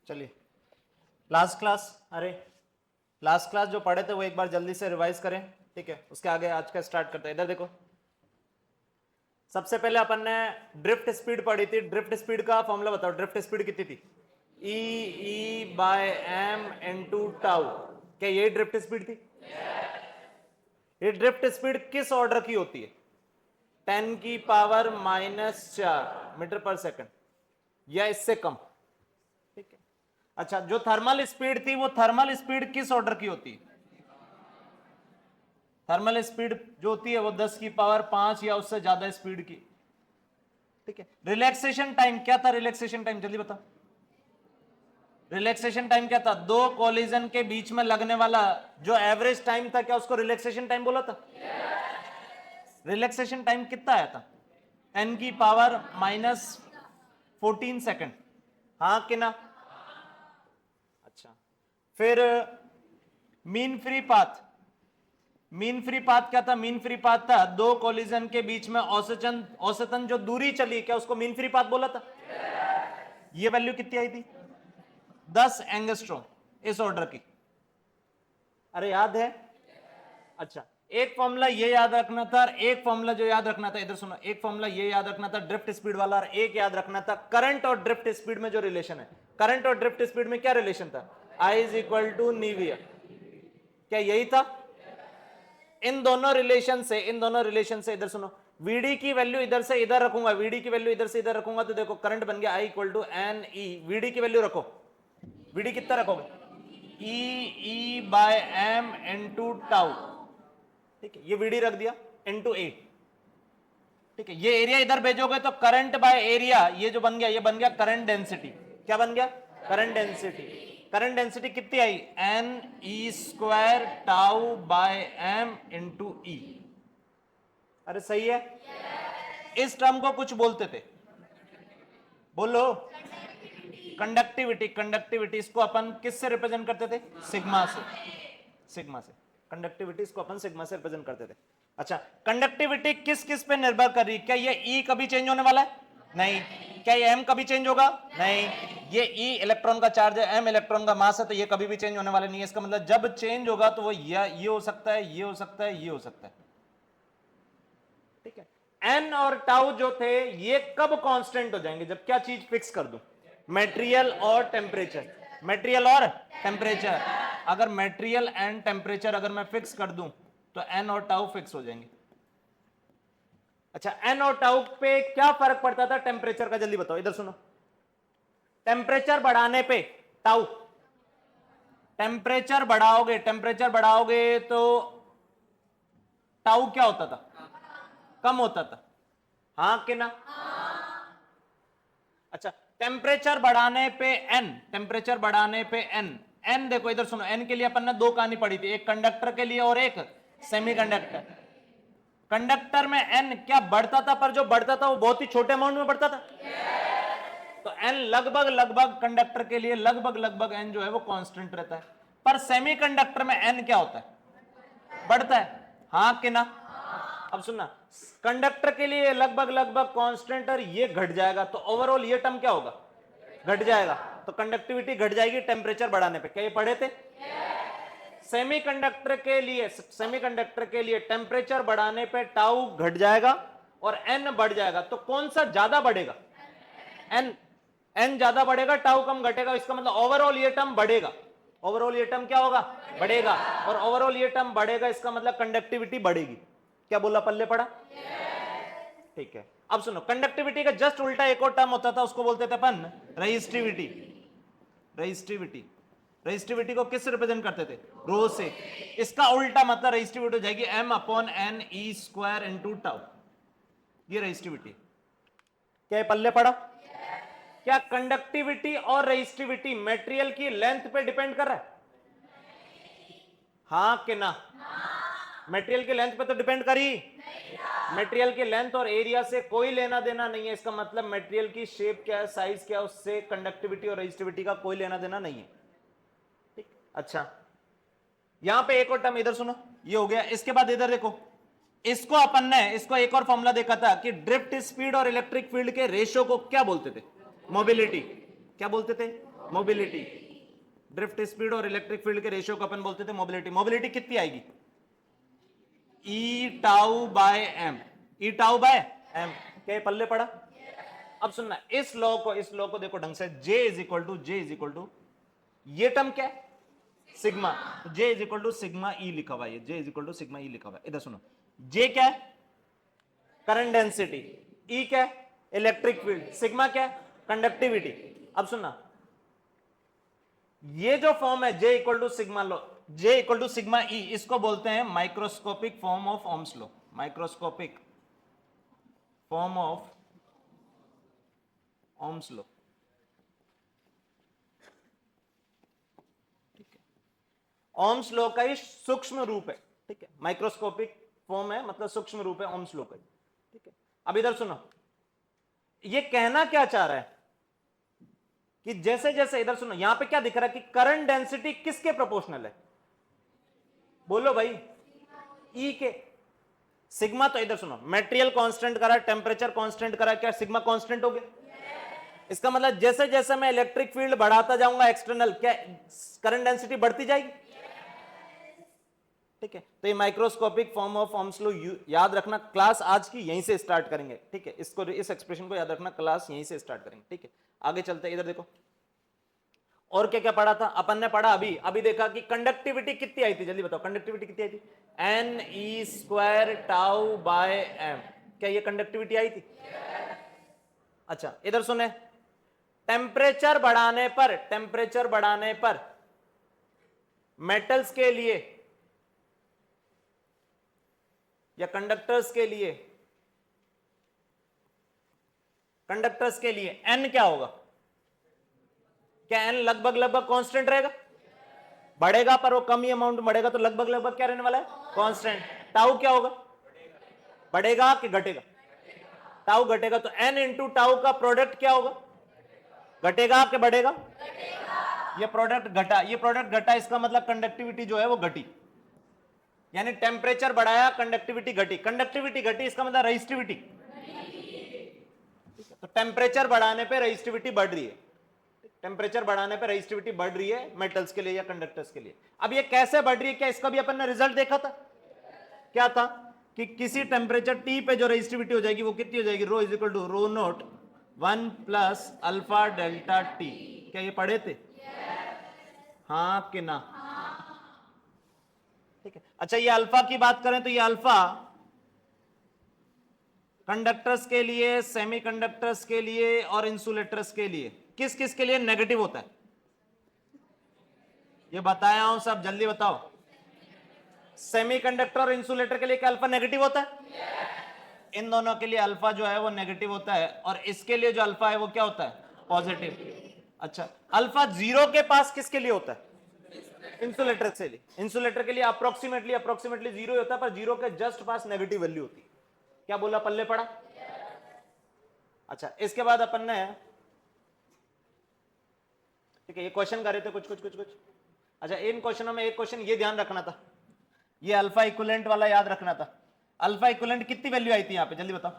चलिए last class, अरे last class जो पढ़े थे वो एक बार जल्दी से रिवाइज करें, ठीक है। उसके आगे आज का स्टार्ट करते हैं। इधर देखो, सबसे पहले अपन ने ड्रिफ्ट स्पीड पढ़ी थी। ड्रिफ्ट स्पीड का फॉर्मूला बताओ। ड्रिफ्ट स्पीड कितनी थी? E by M into tau. क्या यही ड्रिफ्ट स्पीड थी? ये ड्रिफ्ट स्पीड किस ऑर्डर की होती है? 10 की पावर -4 मीटर पर सेकंड या इससे कम, ठीक है। अच्छा, जो थर्मल स्पीड थी वो थर्मल स्पीड किस ऑर्डर की होती है? थर्मल स्पीड जो होती है वो 10 की पावर 5 या उससे ज्यादा स्पीड की, ठीक है। रिलैक्सेशन टाइम क्या था? रिलैक्सेशन टाइम जल्दी बताओ। रिलैक्सेशन टाइम क्या था? दो कोलिजन के बीच में लगने वाला जो एवरेज टाइम था, क्या उसको रिलैक्सेशन टाइम बोला था? रिलैक्सेशन टाइम कितना आया था? n की पावर -14 सेकंड, हाँ कि ना? अच्छा, फिर mean free path. Mean free path क्या था? मीन फ्री पाथ था दो कोलिजन के बीच में औसतन जो दूरी चली, क्या उसको मीन फ्री पाथ बोला था? ये वैल्यू कितनी आई थी? 10 एंगस्ट्रॉम, इस ऑर्डर की। अरे याद है? अच्छा, एक फॉर्मूला ये याद रखना था और एक फॉर्मूला जो याद रखना था, इधर सुनो, एक फॉर्मूला ये याद रखना था ड्रिफ्ट स्पीड वाला, और एक याद रखना था करंट और ड्रिफ्ट स्पीड में जो रिलेशन है। करंट और ड्रिफ्ट स्पीड में क्या रिलेशन था? I इज इक्वल टू नीवियर। क्या यही था? इन दोनों रिलेशन से इधर सुनो, वीडी की वैल्यू इधर से इधर रखूंगा, वीडी की वैल्यू इधर से इधर रखूंगा, तो देखो करंट बन गया I equal to N E. VD की वैल्यू रखो, वीडी कितना रखोगे? E by M into tau, ठीक है। ये वीडी रख दिया इनटू ए, ठीक है। ये एरिया इधर भेजोगे तो करंट बाय एरिया, ये जो बन गया ये बन गया करंट डेंसिटी। क्या बन गया? Current density. करंट डेंसिटी कितनी आई? N E square tau by m into e. अरे सही है। इस टर्म को कुछ बोलते थे, बोलो। कंडक्टिविटी। कंडक्टिविटी इसको अपन किससे रिप्रेजेंट करते थे? सिग्मा से। सिग्मा से कंडक्टिविटी इसको अपन सिग्मा से रिप्रेजेंट करते थे। अच्छा, कंडक्टिविटी किस किस पे निर्भर कर रही है? क्या ये ई कभी चेंज होने वाला है? नहीं। क्या ये एम कभी चेंज होगा? नहीं। ये ई इलेक्ट्रॉन का चार्ज है, एम इलेक्ट्रॉन का मास है, तो ये कभी भी चेंज होने वाला नहीं है। इसका मतलब जब चेंज होगा तो वो ये हो सकता है, ये हो सकता है, ये हो सकता है, ठीक है। एन और टाउ जो थे ये कब कांस्टेंट हो जाएंगे? जब क्या चीज फिक्स कर दूं? मटेरियल और टेम्परेचर। मटेरियल और टेम्परेचर, अगर मटेरियल एंड टेम्परेचर अगर मैं फिक्स कर दूं तो एन और टाउ फिक्स हो जाएंगे। अच्छा, एन और टाउ पे क्या फर्क पड़ता था टेम्परेचर का? जल्दी बताओ, इधर सुनो। टेम्परेचर बढ़ाने पे टाउ, टेम्परेचर बढ़ाओगे तो टाउ क्या होता था? कम होता था, हाँ कि ना? अच्छा, टेम्परेचर बढ़ाने पे एन, टेम्परेचर बढ़ाने पे एन। एन देखो इधर सुनो, एन के लिए अपन ने दो कहानी पढ़ी थी, एक कंडक्टर के लिए और एक सेमीकंडक्टर। कंडक्टर में एन क्या बढ़ता था, पर जो बढ़ता था वो बहुत ही छोटे अमाउंट में बढ़ता था। तो एन लगभग कंडक्टर के लिए लगभग एन जो है वो कांस्टेंट रहता है। पर सेमीकंडक्टर में एन क्या होता है? बढ़ता है, हाँ कि ना? अब सुनना, कंडक्टर के लिए लगभग कांस्टेंट और ये घट जाएगा, तो ओवरऑल ये टर्म क्या होगा? घट जाएगा। तो कंडक्टिविटी घट जाएगी टेम्परेचर बढ़ाने पे। क्या ये पढ़े थे? सेमीकंडक्टर के लिए टेम्परेचर बढ़ाने पे टाउ घट जाएगा और एन बढ़ जाएगा। तो कौन सा ज्यादा बढ़ेगा? एन ज्यादा बढ़ेगा, टाउ कम घटेगा। इसका मतलब ओवरऑल ये टर्म बढ़ेगा। ओवरऑल ये टर्म क्या होगा? बढ़ेगा। और ओवरऑल ये टर्म बढ़ेगा, इसका मतलब कंडक्टिविटी बढ़ेगी। क्या बोला? पल्ले पड़ा? ठीक है। अब सुनो, कंडक्टिविटी का जस्ट उल्टा एक और टर्म होता था, उसको बोलते थे अपन रेजिस्टिविटी। रेजिस्टिविटी को किससे रिप्रेजेंट करते थे? रो से। इसका उल्टा मतलब रेजिस्टिविटी हो जाएगी एम अपॉन एन ई स्क्वायर इनटू टाउ। ये रेजिस्टिविटी। क्या पल्ले पड़ा? क्या कंडक्टिविटी और रेजिस्टिविटी मटेरियल की लेंथ पे डिपेंड कर रहा है? हाँ कि ना? मटेरियल की लेंथ पे तो डिपेंड करी। मटेरियल की लेंथ और एरिया से कोई लेना देना नहीं है। इसका मतलब मटेरियल की शेप क्या है, साइज क्या है, उससे कंडक्टिविटी और रेजिस्टिविटी का कोई लेना देना नहीं है, ठीक। अच्छा, यहां पे एक और टर्म इधर सुनो, ये हो गया। इसके बाद इधर देखो, इसको अपन ने इसको एक और फॉर्मूला देखा था कि ड्रिफ्ट स्पीड और इलेक्ट्रिक फील्ड के रेशियो को क्या बोलते थे? मोबिलिटी। क्या बोलते थे? मोबिलिटी। ड्रिफ्ट स्पीड और इलेक्ट्रिक फील्ड के रेशियो को अपन बोलते थे मोबिलिटी। मोबिलिटी कितनी आएगी? ई tau by M. E tau by M. क्या पल्ले पड़ा? अब सुनना, इस लॉ को देखो ढंग से। J इज इक्वल टू ये टर्म क्या है? Sigma. J is equal to sigma E लिखा हुआ है। J is equal to sigma E लिखा हुआ है। इधर सुनो, J क्या है? Current density. E क्या है? Electric field. सिग्मा क्या है? कंडक्टिविटी। अब सुनना, ये जो फॉर्म है J इक्वल टू सिग्मा लो, J equal to sigma E, इसको बोलते हैं microscopic form of Ohm's law. Microscopic form of Ohm's law. Ohm's law का ही सूक्ष्म रूप है। ठीक है, माइक्रोस्कोपिक फॉर्म है, मतलब सूक्ष्म रूप है ओम्स लॉ का। ठीक है, अब इधर सुनो, ये कहना क्या चाह रहा है कि जैसे जैसे, इधर सुनो, यहां पे क्या दिख रहा है कि करंट डेंसिटी किसके प्रोपोर्शनल है? बोलो भाई, ई के। सिग्मा तो इधर सुनो, मेटेरियल कांस्टेंट करा, टेम्परेचर कांस्टेंट करा, क्या सिग्मा कांस्टेंट हो गया? इसका मतलब जैसे जैसे मैं इलेक्ट्रिक फील्ड बढ़ाता जाऊंगा एक्सटर्नल, क्या करंट डेंसिटी बढ़ती जाएगी? ठीक है, तो ये microscopic form of Ohm's law याद रखना। क्लास आज की यहीं से स्टार्ट करेंगे। ठीक है, इसको, इस एक्सप्रेशन को याद रखना, क्लास यहीं से स्टार्ट करेंगे। ठीक है, आगे चलते हैं। इधर देखो, और क्या क्या पढ़ा था अपन ने? पढ़ा अभी देखा कि कंडक्टिविटी कितनी आई थी, जल्दी बताओ, कंडक्टिविटी कितनी आई थी? N E square tau by M. क्या ये कंडक्टिविटी आई थी? अच्छा, इधर सुने, टेम्परेचर बढ़ाने पर मेटल्स के लिए या कंडक्टर्स के लिए एन क्या होगा? क्या एन लगभग कांस्टेंट रहेगा? बढ़ेगा, पर वो कम ही अमाउंट बढ़ेगा, तो लगभग क्या रहने वाला है? कांस्टेंट। टाउ क्या होगा? बढ़ेगा कि घटेगा? टाउ घटेगा, तो एन इंटू टाउ का प्रोडक्ट क्या होगा? घटेगा कि बढ़ेगा? ये प्रोडक्ट घटा, इसका मतलब कंडक्टिविटी जो है वो घटी। यानी टेम्परेचर बढ़ाया, कंडक्टिविटी घटी, इसका मतलब रेजिस्टिविटी। तो टेम्परेचर बढ़ाने पे रेजिस्टिविटी बढ़ रही है। टेम्परेचर बढ़ाने पे रेजिस्टिविटी बढ़ रही है मेटल्स के लिए या कंडक्टर्स के लिए। अब ये कैसे बढ़ रही है? क्या इसका भी अपन ने रिजल्ट देखा था? क्या था कि किसी टेम्परेचर टी पे जो रेजिस्टिविटी हो जाएगी वो कितनी हो जाएगी? Rho is equal to rho naught 1 plus alpha delta t. क्या ये पढ़े थे? हाँ कि ना? ठीक है, अच्छा, ये अल्फा की बात करें तो ये अल्फा कंडक्टर्स के लिए, सेमीकंडक्टर्स के लिए और इंसुलेटर्स के लिए, किस किस के लिए नेगेटिव होता है? ये बताया हूं सब, जल्दी बताओ। सेमीकंडक्टर और इंसुलेटर के लिए क्या अल्फा नेगेटिव होता है? इन दोनों के लिए अल्फा जो है वो नेगेटिव होता है, और इसके लिए जो अल्फा है वो क्या होता है? पॉजिटिव। अच्छा, अल्फा जीरो के पास किसके लिए होता है? इंसुलेटर के लिए। इंसुलेटर के लिए अप्रोक्सीमेटली जीरो होता है, पर जीरो के जस्ट पास नेगेटिव वैल्यू होती है। क्या बोला, पल्ले पड़ा? अच्छा, इसके बाद अपन ने, ठीक है, ये क्वेश्चन कर रहे थे कुछ। अच्छा, इन क्वेश्चनों में एक क्वेश्चन ये ध्यान रखना था, ये अल्फा इक्विवेलेंट वाला याद रखना था। अल्फा इक्विवेलेंट कितनी वैल्यू आई थी यहां पे, जल्दी बताओ?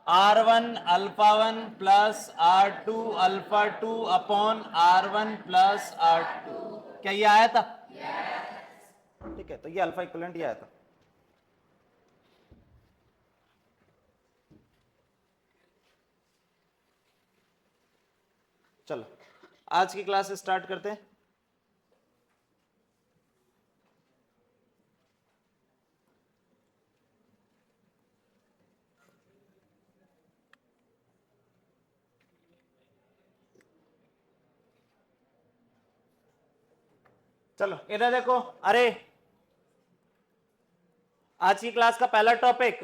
R1 alpha 1 plus R2 alpha 2 upon R1 plus R2। क्या ये आया था? ठीक है, तो ये अल्फा इक्विवेलेंट ये आया था। चलो, आज की क्लास स्टार्ट करते हैं। चलो इधर देखो, अरे आज की क्लास का पहला टॉपिक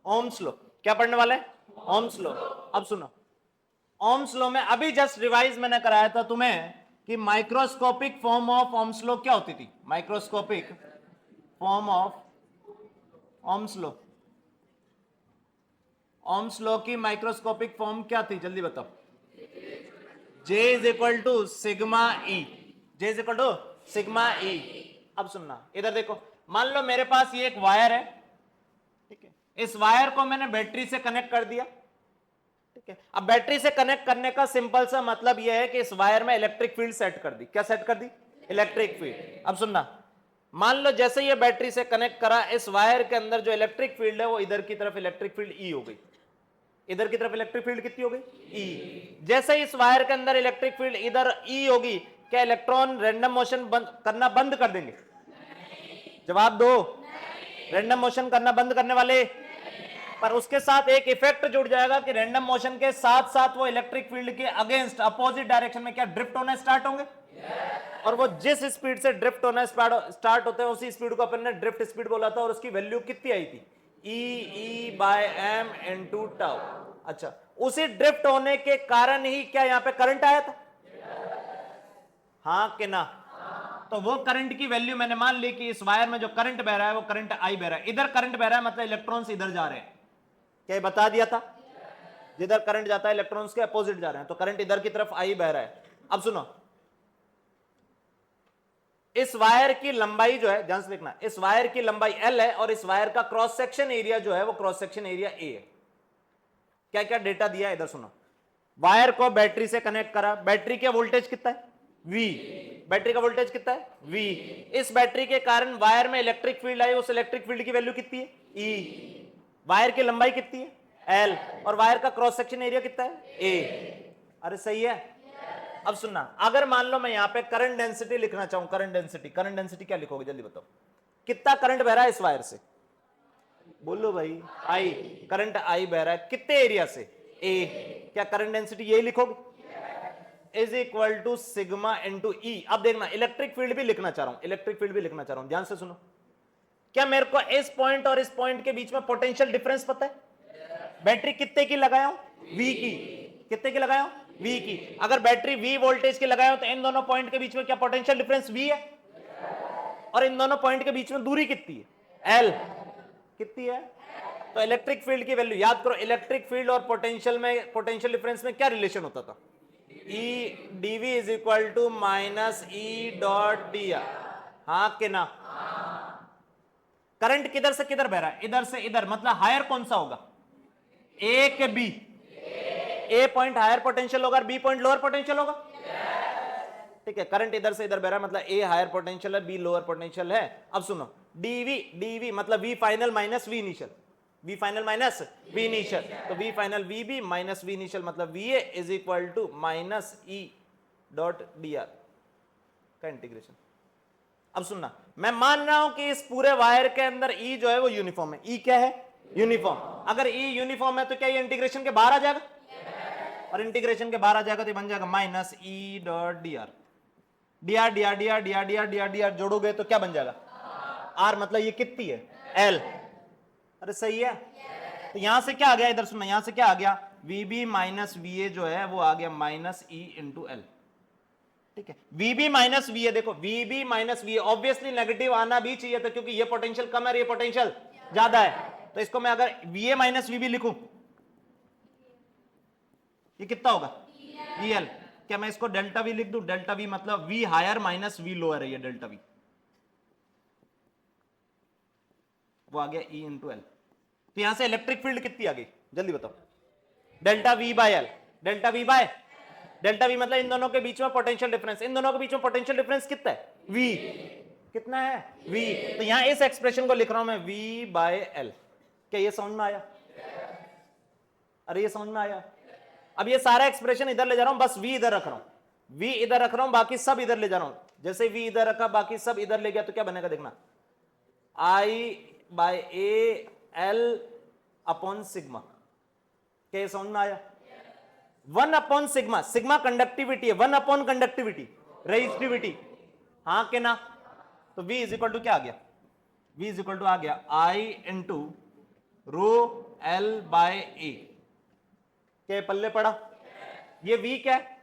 ओम्स लॉ। क्या पढ़ने वाले? Ohm's law. अब सुनो, ओम्स लॉ में अभी जस्ट रिवाइज मैंने कराया था तुम्हें कि microscopic form of Ohm's law क्या होती थी? Microscopic form of Ohm's law, Ohm's law की माइक्रोस्कोपिक फॉर्म क्या थी, जल्दी बताओ? J is equal to sigma E. J is equal to sigma E. अब सुनना, इधर देखो, मान लो मेरे पास ये एक वायर है, ठीक है, इस वायर को मैंने बैटरी से कनेक्ट कर दिया, ठीक है। अब बैटरी से कनेक्ट करने का सिंपल सा मतलब यह है कि इस वायर में इलेक्ट्रिक फील्ड सेट कर दी। क्या सेट कर दी? Electric field. अब सुनना, मान लो जैसे ये बैटरी से कनेक्ट करा, इस वायर के अंदर जो इलेक्ट्रिक फील्ड है वो इधर की तरफ इलेक्ट्रिक फील्ड ई हो गई, इधर की तरफ इलेक्ट्रिक फील्ड कितनी हो गई? ई। जैसे इस वायर के अंदर इलेक्ट्रिक फील्ड इधर ई होगी, क्या इलेक्ट्रॉन रैंडम मोशन करना बंद कर देंगे? जवाब दो। रैंडम मोशन करना बंद करने वाले, पर उसके साथ एक इफेक्ट जुड़ जाएगा कि रैंडम मोशन के साथ साथ वो इलेक्ट्रिक फील्ड के अगेंस्ट अपोजिट डायरेक्शन में क्या ड्रिफ्ट होना स्टार्ट होंगे? और वो जिस स्पीड से ड्रिफ्ट होना स्टार्ट होते हैं उसी स्पीड को अपन ने ड्रिफ्ट स्पीड बोला था, और उसकी वैल्यू कितनी आई थी? E by M into tau. अच्छा, उसी ड्रिफ्ट होने के कारण ही क्या यहां पे करंट आया था? हाँ कि ना? तो वो करंट की वैल्यू मैंने मान ली कि इस वायर में जो करंट बह रहा है वो करंट आई बह रहा है, इधर करंट बह रहा है मतलब इलेक्ट्रॉन्स इधर जा रहे हैं। क्या ये बता दिया था? जिधर करंट जाता है इलेक्ट्रॉन्स के अपोजिट जा रहे हैं, तो करंट इधर की तरफ आई बह रहा है। अब सुनो, इस वायर की लंबाई जो है, ध्यान से देखना, इस वायर की लंबाई L है और इस वायर का क्रॉस सेक्शन एरिया जो है वो क्रॉस सेक्शन एरिया A है। क्या क्या डेटा दिया है इधर सुनो। वायर को बैटरी से कनेक्ट करा, बैटरी का वोल्टेज कितना है? V। बैटरी का वोल्टेज कितना है? V। इस बैटरी के कारण वायर में इलेक्ट्रिक फील्ड आई, उस इलेक्ट्रिक फील्ड की वैल्यू कितनी है? E। वायर की लंबाई कितनी है? L। और वायर का क्रॉस सेक्शन एरिया कितना है? A। अरे सही है। अब सुनना, अगर मान लो मैं यहां पे करंट डेंसिटी लिखना चाहूं, करंट डेंसिटी क्या लिखोगे जल्दी बताओ? कितना करंट बह रहा है इस वायर से? बोलो भाई। आई। करंट आई बह रहा है कितने एरिया से? ए। क्या करंट डेंसिटी यही लिखोगे? Is equal to sigma into e. अब देखना, इलेक्ट्रिक फील्ड भी लिखना चाह रहा हूं, इलेक्ट्रिक फील्ड भी लिखना चाह रहा हूं, ध्यान से सुनो। क्या मेरे को इस पॉइंट और इस पॉइंट के बीच में पोटेंशियल डिफरेंस पता है? बैटरी कितने की लगाया हूं? वी की। कितने की लगाया हूं? वी की। अगर बैटरी वी वोल्टेज की लगाया हूं तो इन दोनों पॉइंट के बीच में क्या पोटेंशियल डिफरेंस वी है? और इन दोनों पॉइंट के बीच में दूरी कितनी है? एल। कितनी है? तो इलेक्ट्रिक फील्ड की वैल्यू याद करो, इलेक्ट्रिक फील्ड और पोटेंशियल में, पोटेंशियल डिफरेंस में क्या रिलेशन होता था? E d v is equal to minus e dot d r. हाँ कि ना? करंट किधर से किधर बह रहा है? इधर से इधर, मतलब हायर कौन सा होगा? ए के बी। ए पॉइंट हायर पोटेंशियल होगा और बी पॉइंट लोअर पोटेंशियल होगा। ठीक है, करंट इधर से इधर बह रहा है मतलब ए हायर पोटेंशियल है, बी लोअर पोटेंशियल है। अब सुनो, डीवी मतलब v final minus v initial, v final minus v initial, तो v final v b minus v initial मतलब v a is equal to minus e dot d r का integration. अब सुनना, मैं मान रहा हूं कि इस पूरे वायर के अंदर ई जो है वो यूनिफॉर्म है। ई क्या है? यूनिफॉर्म। अगर ई यूनिफॉर्म है तो क्या ये इंटीग्रेशन के बाहर आ जाएगा? और इंटीग्रेशन के बाहर आ जाएगा तो बन जाएगा minus e dot d r. D r d r d r d r d r d r d r जोड़ोगे तो क्या बन जाएगा? आर। मतलब ये कितनी है? एल। अरे सही है। तो यहां से क्या आ गया? इधर सुनना, यहां से क्या आ गया? वीबी माइनस वी ए जो है वो आ गया माइनस ई इंटू एल। ठीक है, वीबी माइनस वी ए, देखो VB minus V A obviously negative आना भी चाहिए था क्योंकि ये पोटेंशियल कम है, ये पोटेंशियल ज्यादा है। तो इसको मैं अगर वी ए माइनस वीबी लिखूं, ये कितना होगा? E L. क्या मैं इसको डेल्टा वी लिख दूं? डेल्टा वी मतलब V higher minus V lower है, ये डेल्टा वी वो आ गया ई इंटू एल। तो यहां से इलेक्ट्रिक फील्ड कितनी आ गई जल्दी बताओ? Delta we by L. Delta we by delta V मतलब इन दोनों के बीच में पोटेंशियल डिफरेंस, इन दोनों के बीच में पोटेंशियल डिफरेंस कितना है? वी। कितना है? वी। तो यहां इस एक्सप्रेशन को लिख रहा हूं मैं वी बाय एल। क्या ये समझ में आया? अरे ये समझ में आया? अब ये सारा एक्सप्रेशन इधर ले जा रहा हूं, बस वी इधर रख रहा हूं, वी इधर रख रहा हूं, बाकी सब इधर ले जा रहा हूं। जैसे वी इधर रखा बाकी सब इधर ले गया तो क्या बनेगा देखना, I by a l upon sigma. क्या समझ में आया? 1 अपॉन सिग्मा, सिग्मा कंडक्टिविटी है, 1 अपॉन कंडक्टिविटी रेजिस्टिविटी। हाँ के ना? तो V इज इक्वल टू क्या आ गया? V इज इक्वल टू आ गया I into rho l by a. क्या पल्ले पड़ा? ये V क्या है?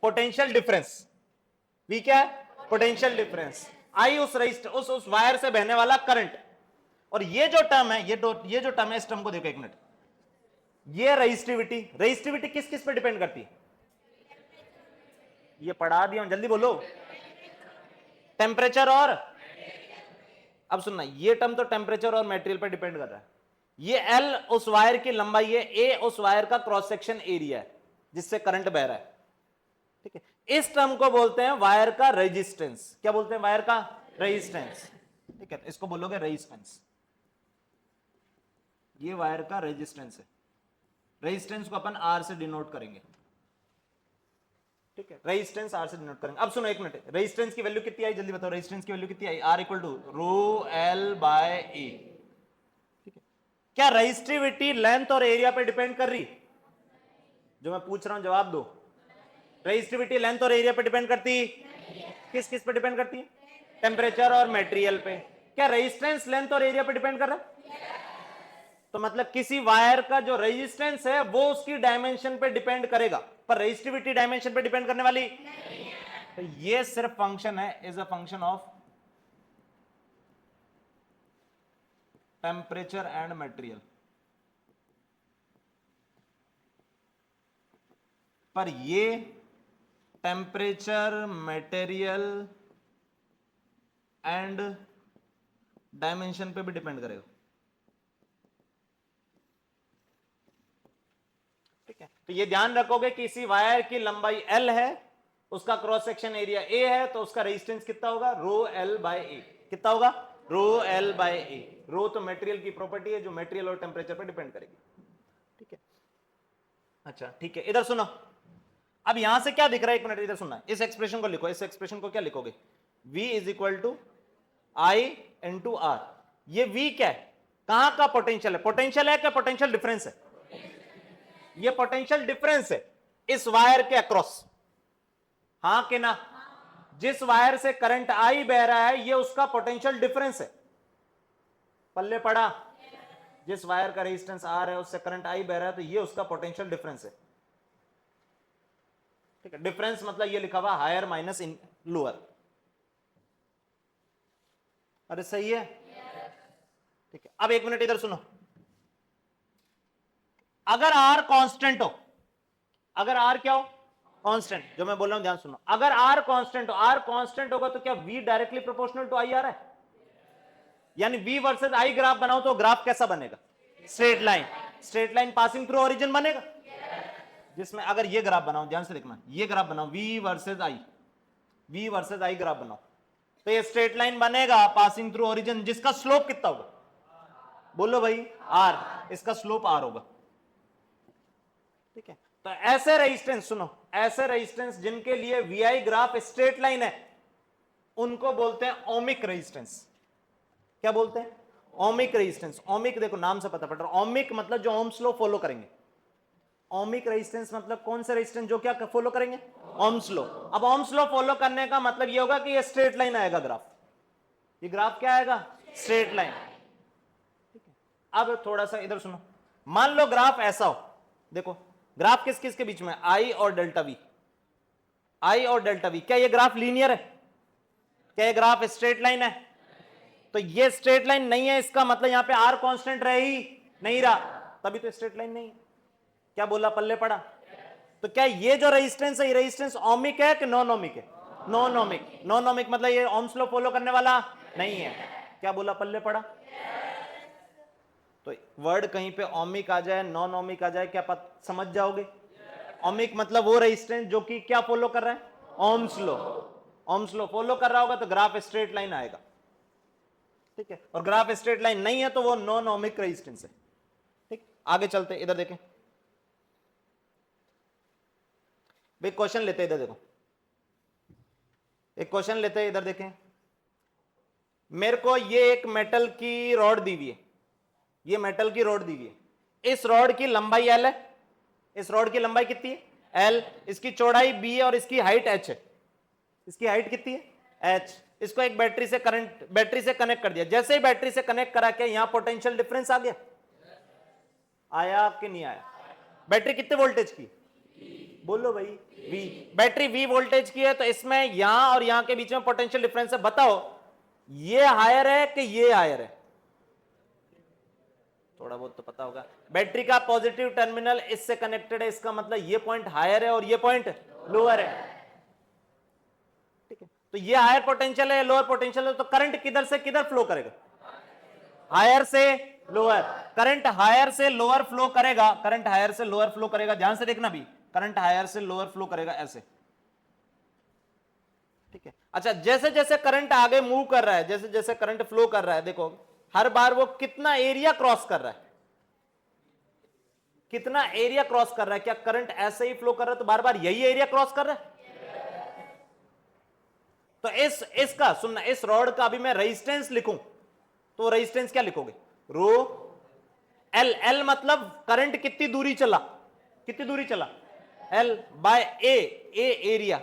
Potential difference. V क्या है? Potential difference. I उस रजिस्टर उस वायर से बहने वाला करंट। और ये जो टर्म है, ये जो टर्म है, इस टर्म को देखो एक मिनट। ये रेजिस्टिविटी किस किस पे डिपेंड करती है? ये पढ़ा दिया हूं, जल्दी बोलो। टेम्परेचर और, अब सुनना, ये टर्म तो टेम्परेचर और मटेरियल पे डिपेंड कर रहा है। ये एल उस वायर की लंबाई है, ए उस वायर का क्रॉस सेक्शन एरिया है जिससे करंट बह रहा है। ठीक है, इस टर्म को बोलते हैं वायर का रेजिस्टेंस। क्या बोलते हैं? वायर का रेजिस्टेंस। ठीक है, इसको बोलोगे रेजिस्टेंस। ये वायर का रेजिस्टेंस है। रेजिस्टेंस को अपन आर से डिनोट करेंगे। ठीक है, रेजिस्टेंस आर से डिनोट करेंगे। अब सुनो एक मिनट, रेजिस्टेंस की वैल्यू कितनी आई जल्दी बताओ। रेजिस्टेंस की वैल्यू कितनी आई? R equal to rho l by a. ठीक है, क्या रेजिस्टिविटी लेंथ और एरिया पे डिपेंड कर रही? जो मैं पूछ रहा हूं जवाब दो। रेजिस्टिविटी लेंथ और एरिया पे डिपेंड करती? किस किस पे डिपेंड करती है? टेम्परेचर और मटेरियल पे। क्या रेजिस्टेंस लेंथ और एरिया पे डिपेंड कर रहा है? तो मतलब किसी वायर का जो रेजिस्टेंस है वो उसकी डायमेंशन पे डिपेंड करेगा, पर रेजिस्टिविटी डायमेंशन पे डिपेंड करने वाली नहीं है। तो ये सिर्फ फंक्शन है, is a function of temperature and material. पर ये टेम्परेचर, मटेरियल एंड डायमेंशन पे भी डिपेंड करेगा। ठीक है, तो ये ध्यान रखोगे कि किसी वायर की लंबाई एल है, उसका क्रॉस सेक्शन एरिया ए है, तो उसका रेजिस्टेंस कितना होगा? रो एल बाय ए। कितना होगा? रो एल बाय ए। रो तो मटेरियल की प्रॉपर्टी है जो मटेरियल और टेम्परेचर पर डिपेंड करेगी। ठीक है, अच्छा ठीक है, इधर सुनो। अब यहां से क्या दिख रहा है? एक मिनट इधर सुनना। इस एक्सप्रेशन को लिखो। इस एक्सप्रेशन को क्या लिखोगे? V is equal to I into R. ये V क्या है? कहां का पोटेंशियल है? पोटेंशियल है क्या पोटेंशियल डिफरेंस है? ये पोटेंशियल डिफरेंस है इस वायर के अक्रॉस। हां कि ना? जिस वायर से करंट आई बह रहा है ये उसका पोटेंशियल डिफरेंस है। पल्ले पड़ा? जिस वायर का रेजिस्टेंस आर है उससे करंट आई बह रहा है तो ये उसका पोटेंशियल डिफरेंस है। ठीक है, डिफरेंस मतलब ये लिखा हुआ हायर माइनस इन लोअर। अरे सही है। ठीक है, अब एक मिनट इधर सुनो। अगर आर कांस्टेंट हो, अगर आर क्या हो? कांस्टेंट। जो मैं बोल रहा हूं ध्यान सुनो। अगर आर कांस्टेंट हो, आर कांस्टेंट होगा तो क्या वी डायरेक्टली प्रोपोर्शनल टू आई आ रहा है? यानी वी वर्सेस आई ग्राफ बनाओ तो ग्राफ कैसा बनेगा? Straight line. Straight line passing through origin बनेगा। जिसमें अगर ये ग्राफ बनाओ, ध्यान से देखना, ये ग्राफ बनाओ V versus I, V versus I graph बनाओ तो ये स्ट्रेट लाइन बनेगा पासिंग थ्रू ओरिजिन, जिसका स्लोप कितना होगा? बोलो भाई आर। इसका स्लोप आर होगा। ठीक है, तो ऐसे रेजिस्टेंस सुनो, ऐसे रेजिस्टेंस जिनके लिए V I graph straight line है उनको बोलते हैं ओमिक रेजिस्टेंस। क्या बोलते हैं? Ohmic resistance. ओमिक देखो नाम से पता पड़ रहा है। ओमिक मतलब जो ओम्स लॉ फॉलो करेंगे। ओमिक रेजिस्टेंस मतलब कौन सा रेजिस्टेंस जो क्या फॉलो करेंगे? Ohm's law. अब ओम्स लॉ फॉलो करने का मतलब ये होगा कि ये स्ट्रेट लाइन आएगा ग्राफ। ये ग्राफ क्या आएगा? Straight line. ठीक है, अब थोड़ा सा इधर सुनो। मान लो ग्राफ ऐसा हो, देखो ग्राफ किस किस के बीच में? आई और डेल्टा वी। आई और डेल्टा वी। क्या ये ग्राफ लीनियर है? क्या ये ग्राफ स्ट्रेट लाइन है? तो ये स्ट्रेट लाइन नहीं है, इसका मतलब यहां पे आर कांस्टेंट रहे ही नहीं रहा, तभी तो स्ट्रेट लाइन नहीं है। क्या बोला? पल्ले पड़ा? तो क्या ये जो रेजिस्टेंस है ये रेजिस्टेंस ओमिक है कि नॉन ओमिक है? Non ohmic. नॉन ओमिक मतलब ये ओम्स लॉ फॉलो करने वाला नहीं है। क्या बोला? पल्ले पड़ा? तो वर्ड कहीं पे ओमिक आ जाए, नॉन ओमिक आ जाए, क्या समझ जाओगे? ओमिक मतलब वो रेजिस्टेंस जो कि क्या फॉलो कर रहा है? Ohms law. Ohm's law follow कर रहा होगा तो ग्राफ स्ट्रेट लाइन आएगा। ठीक है, और ग्राफ स्ट्रेट लाइन नहीं है तो वो नॉन ओमिक रेजिस्टेंस है। ठीक, आगे चलते, इधर देखें भाई, क्वेश्चन लेते इधर देखो, एक क्वेश्चन लेते इधर देखें। मेरे को ये एक मेटल की रॉड दी हुई है, ये मेटल की रॉड दी हुई है। इस रॉड की लंबाई एल है। इस रॉड की लंबाई कितनी है? एल। इसकी चौड़ाई बी है और इसकी हाइट एच है। इसकी हाइट कितनी है? एच। इसको एक बैटरी से करंट, बैटरी से कनेक्ट कर दिया। जैसे ही बैटरी से कनेक्ट करा के यहां पोटेंशियल डिफरेंस आ गया, आया कि नहीं आया? बैटरी कितने वोल्टेज की? बोलो भाई V। बैटरी V वोल्टेज की है तो इसमें यहां और यहां के बीच में पोटेंशियल डिफरेंस है। बताओ ये हायर है कि ये हायर है? थोड़ा बहुत तो पता होगा। बैटरी का पॉजिटिव टर्मिनल इससे कनेक्टेड है, इसका मतलब ये पॉइंट हायर है और ये पॉइंट लोअर है। ठीक है, तो ये हायर पोटेंशियल है, लोअर पोटेंशियल है, तो करंट किधर से किधर फ्लो करेगा? हायर से लोअर। करंट हायर से लोअर फ्लो करेगा, करंट हायर से लोअर फ्लो करेगा, ध्यान से देखना भी, करंट हायर से लोअर फ्लो करेगा ऐसे, ठीक है। अच्छा, जैसे जैसे करंट आगे मूव कर रहा है, जैसे जैसे करंट फ्लो कर रहा है, देखो हर बार वो कितना एरिया क्रॉस कर रहा है, कितना एरिया क्रॉस कर रहा है। क्या करंट ऐसे ही फ्लो कर रहा है तो बार बार यही एरिया क्रॉस कर रहा है? तो इसका सुनना, इस रॉड का अभी मैं रेजिस्टेंस लिखूं तो रेजिस्टेंस क्या लिखोगे? Rho L. एल मतलब करंट कितनी दूरी चला, कितनी दूरी चला, एल बाय ए एरिया,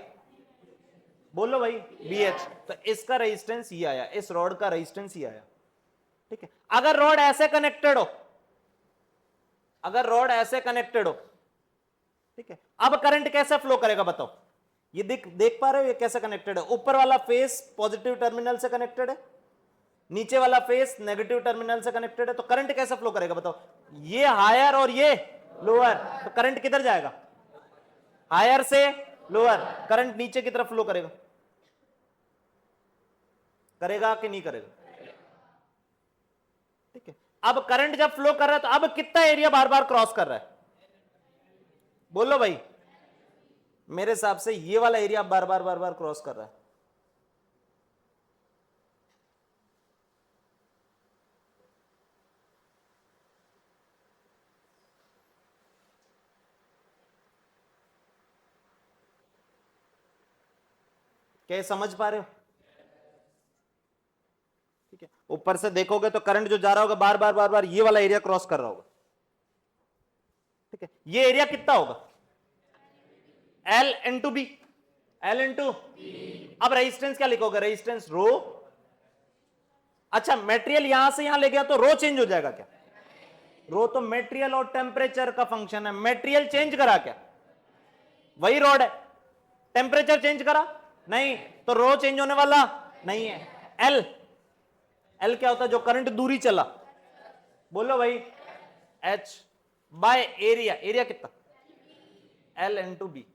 बोलो भाई बी एच। तो इसका रेजिस्टेंस ये आया, इस रॉड का रेजिस्टेंस ये आया, ठीक है। अगर रॉड ऐसे कनेक्टेड हो, अगर रॉड ऐसे कनेक्टेड हो, ठीक है, अब करंट कैसे फ्लो करेगा बताओ? ये देख देख पा रहे हो ये कैसे कनेक्टेड है? ऊपर वाला फेस पॉजिटिव टर्मिनल से कनेक्टेड है, नीचे वाला फेस नेगेटिव टर्मिनल से कनेक्टेड है, तो करंट कैसे फ्लो करेगा बताओ? ये हायर और ये लोअर, तो करंट किधर जाएगा? हायर से लोअर। करंट नीचे की तरफ फ्लो करेगा, करेगा कि नहीं करेगा? ठीक है। अब करंट जब फ्लो कर रहा है तो अब कितना एरिया बार बार क्रॉस कर रहा है? बोलो भाई, मेरे हिसाब से ये वाला एरिया बार बार क्रॉस कर रहा है। क्या समझ पा रहे हो? ठीक है, ऊपर से देखोगे तो करंट जो जा रहा होगा बार बार ये वाला एरिया क्रॉस कर रहा होगा, ठीक है। ये एरिया कितना होगा? L into B, L into. अब रेजिस्टेंस क्या लिखोगे? Resistance rho. अच्छा, मेटेरियल यहां से यहां ले गया तो रो चेंज हो जाएगा क्या? रो तो मेटेरियल और टेम्परेचर का फंक्शन है, मेटेरियल चेंज करा क्या? वही रॉड है, टेम्परेचर चेंज करा नहीं, तो रो चेंज होने वाला नहीं है। एल, एल क्या होता है? जो करंट दूरी चला, बोलो भाई एच बाय एरिया, एरिया कितना? एल इंटू बी,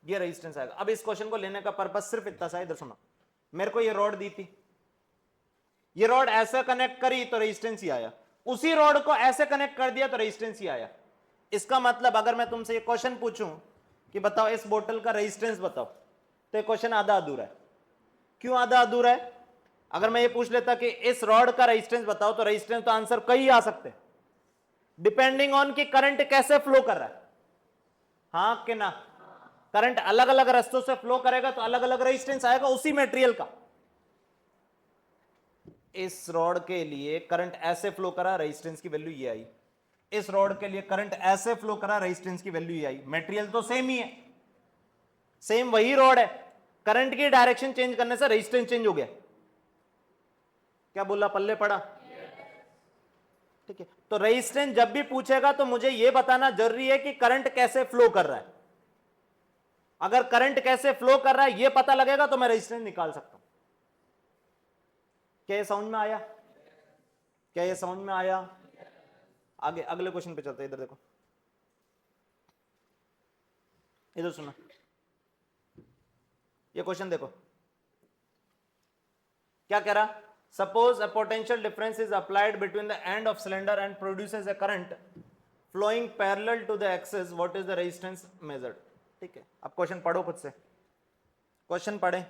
ये रेजिस्टेंस आएगा। अब इस क्वेश्चन को लेने का पर्पस सिर्फ इतना सा, इधर सुनो, मेरे को ये रॉड दी थी, ये रॉड ऐसे कनेक्ट करी तो रेजिस्टेंस ही आया, उसी रॉड को ऐसे कनेक्ट कर दिया तो रेजिस्टेंस ही आया। इसका मतलब अगर मैं तुमसे ये क्वेश्चन पूछूं कि बताओ इस बोतल का रेजिस्टेंस बताओ, तो ये क्वेश्चन आधा अधूरा है। क्यों आधा अधूरा है? अगर मैं ये पूछ लेता कि इस रॉड का रेजिस्टेंस बताओ, तो रेजिस्टेंस तो आंसर कई आ सकते हैं, डिपेंडिंग ऑन कि करंट कैसे फ्लो कर रहा है, हाँ कि ना। करंट अलग अलग रास्तों से फ्लो करेगा तो अलग अलग रेजिस्टेंस आएगा उसी मटेरियल का। इस रॉड के लिए करंट ऐसे फ्लो करा, रेजिस्टेंस की वैल्यू ये आई। इस रॉड के लिए करंट ऐसे फ्लो करा, रेजिस्टेंस की वैल्यू ये आई। मटेरियल तो सेम ही है, सेम वही रॉड है, करंट की डायरेक्शन चेंज करने से रेजिस्टेंस चेंज हो गया। क्या बोला, पल्ले पड़ा? ठीक है, तो रेजिस्टेंस जब भी पूछेगा तो मुझे यह बताना जरूरी है कि करंट कैसे फ्लो कर रहा है। अगर करंट कैसे फ्लो कर रहा है यह पता लगेगा तो मैं रेजिस्टेंस निकाल सकता हूं। क्या ये समझ में आया? क्या ये समझ में आया? आगे अगले क्वेश्चन पे चलते हैं, इधर देखो, इधर सुनो, ये क्वेश्चन देखो क्या कह रहा। Suppose a potential difference is applied between the end of cylinder and produces a current flowing parallel to the axis, what is the resistance measured. ठीक है, अब क्वेश्चन पढ़ो खुद से, क्वेश्चन पढ़े,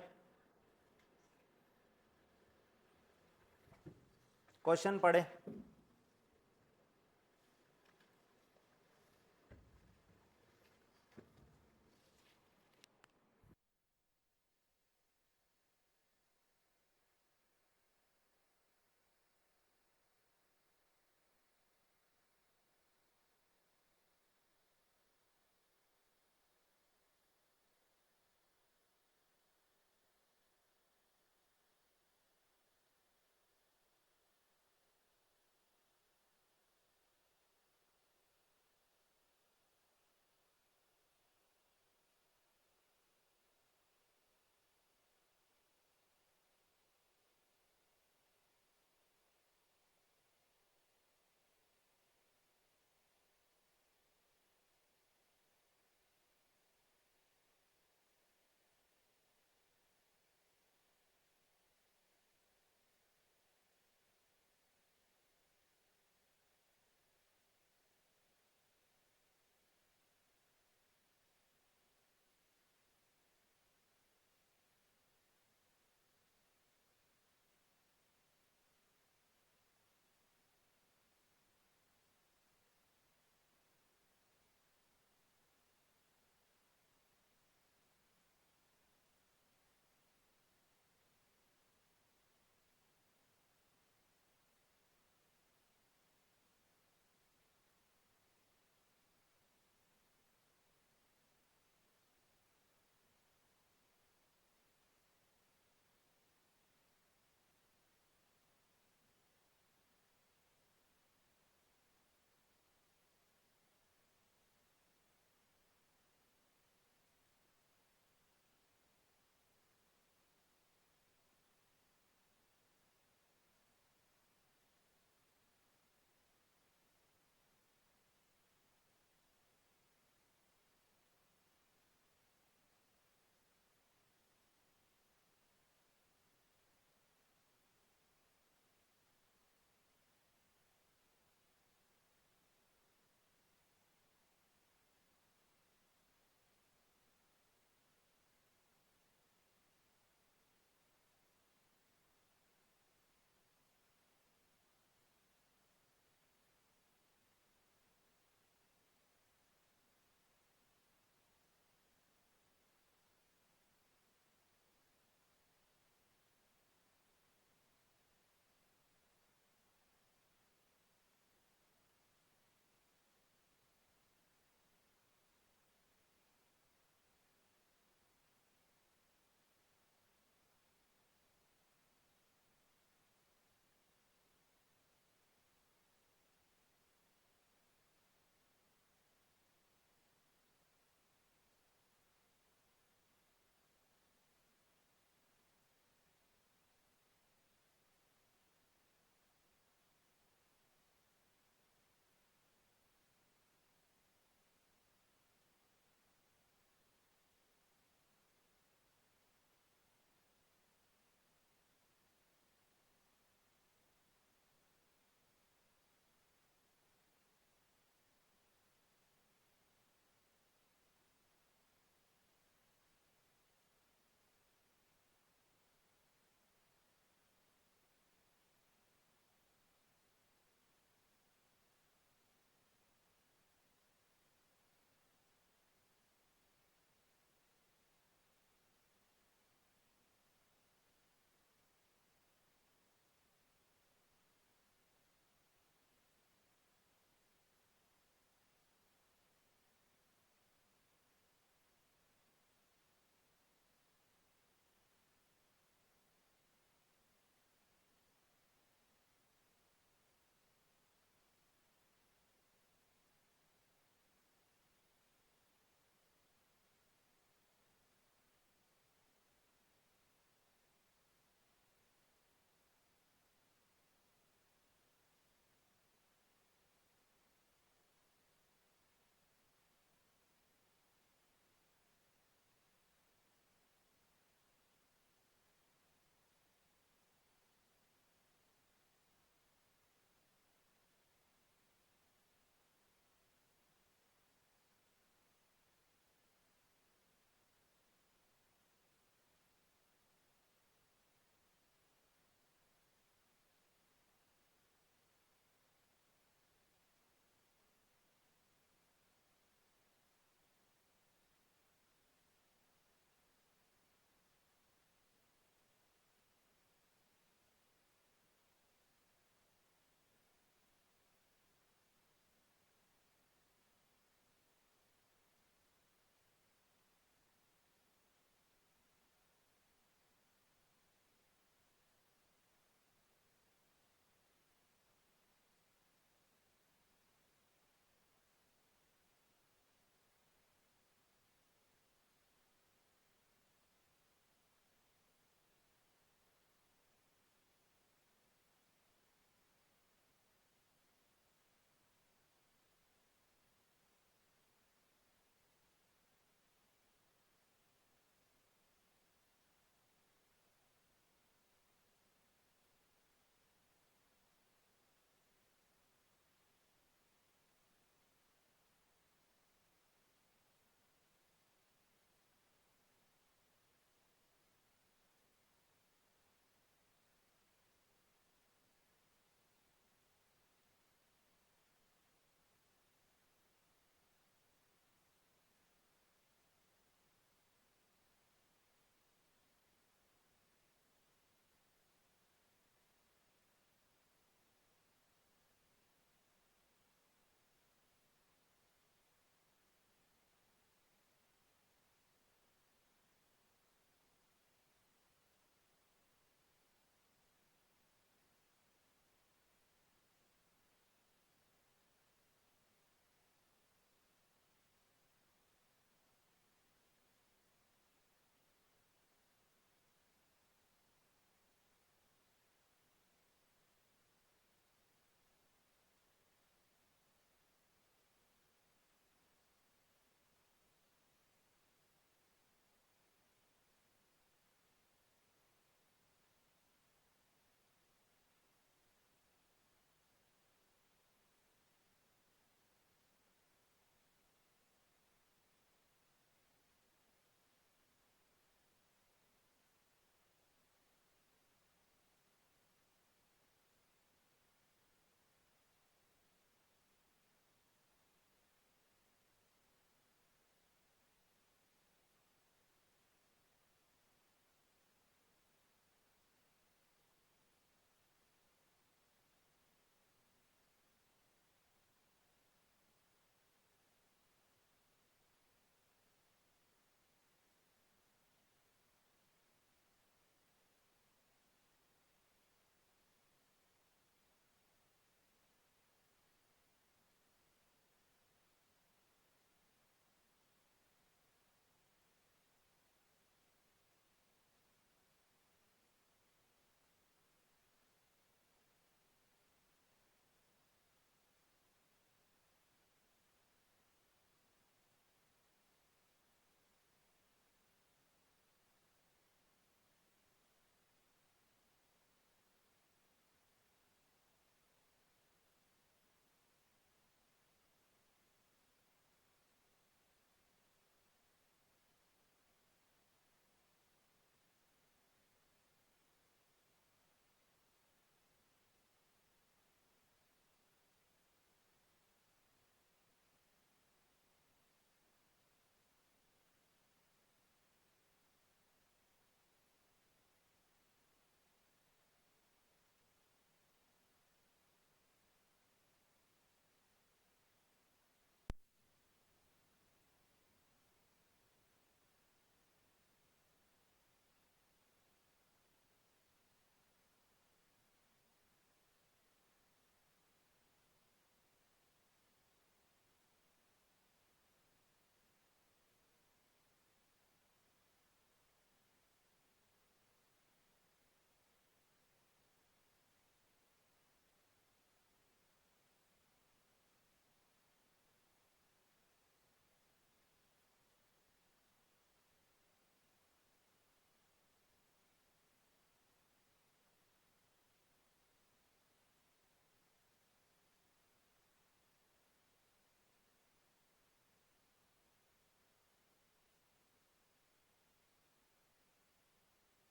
क्वेश्चन पढ़े।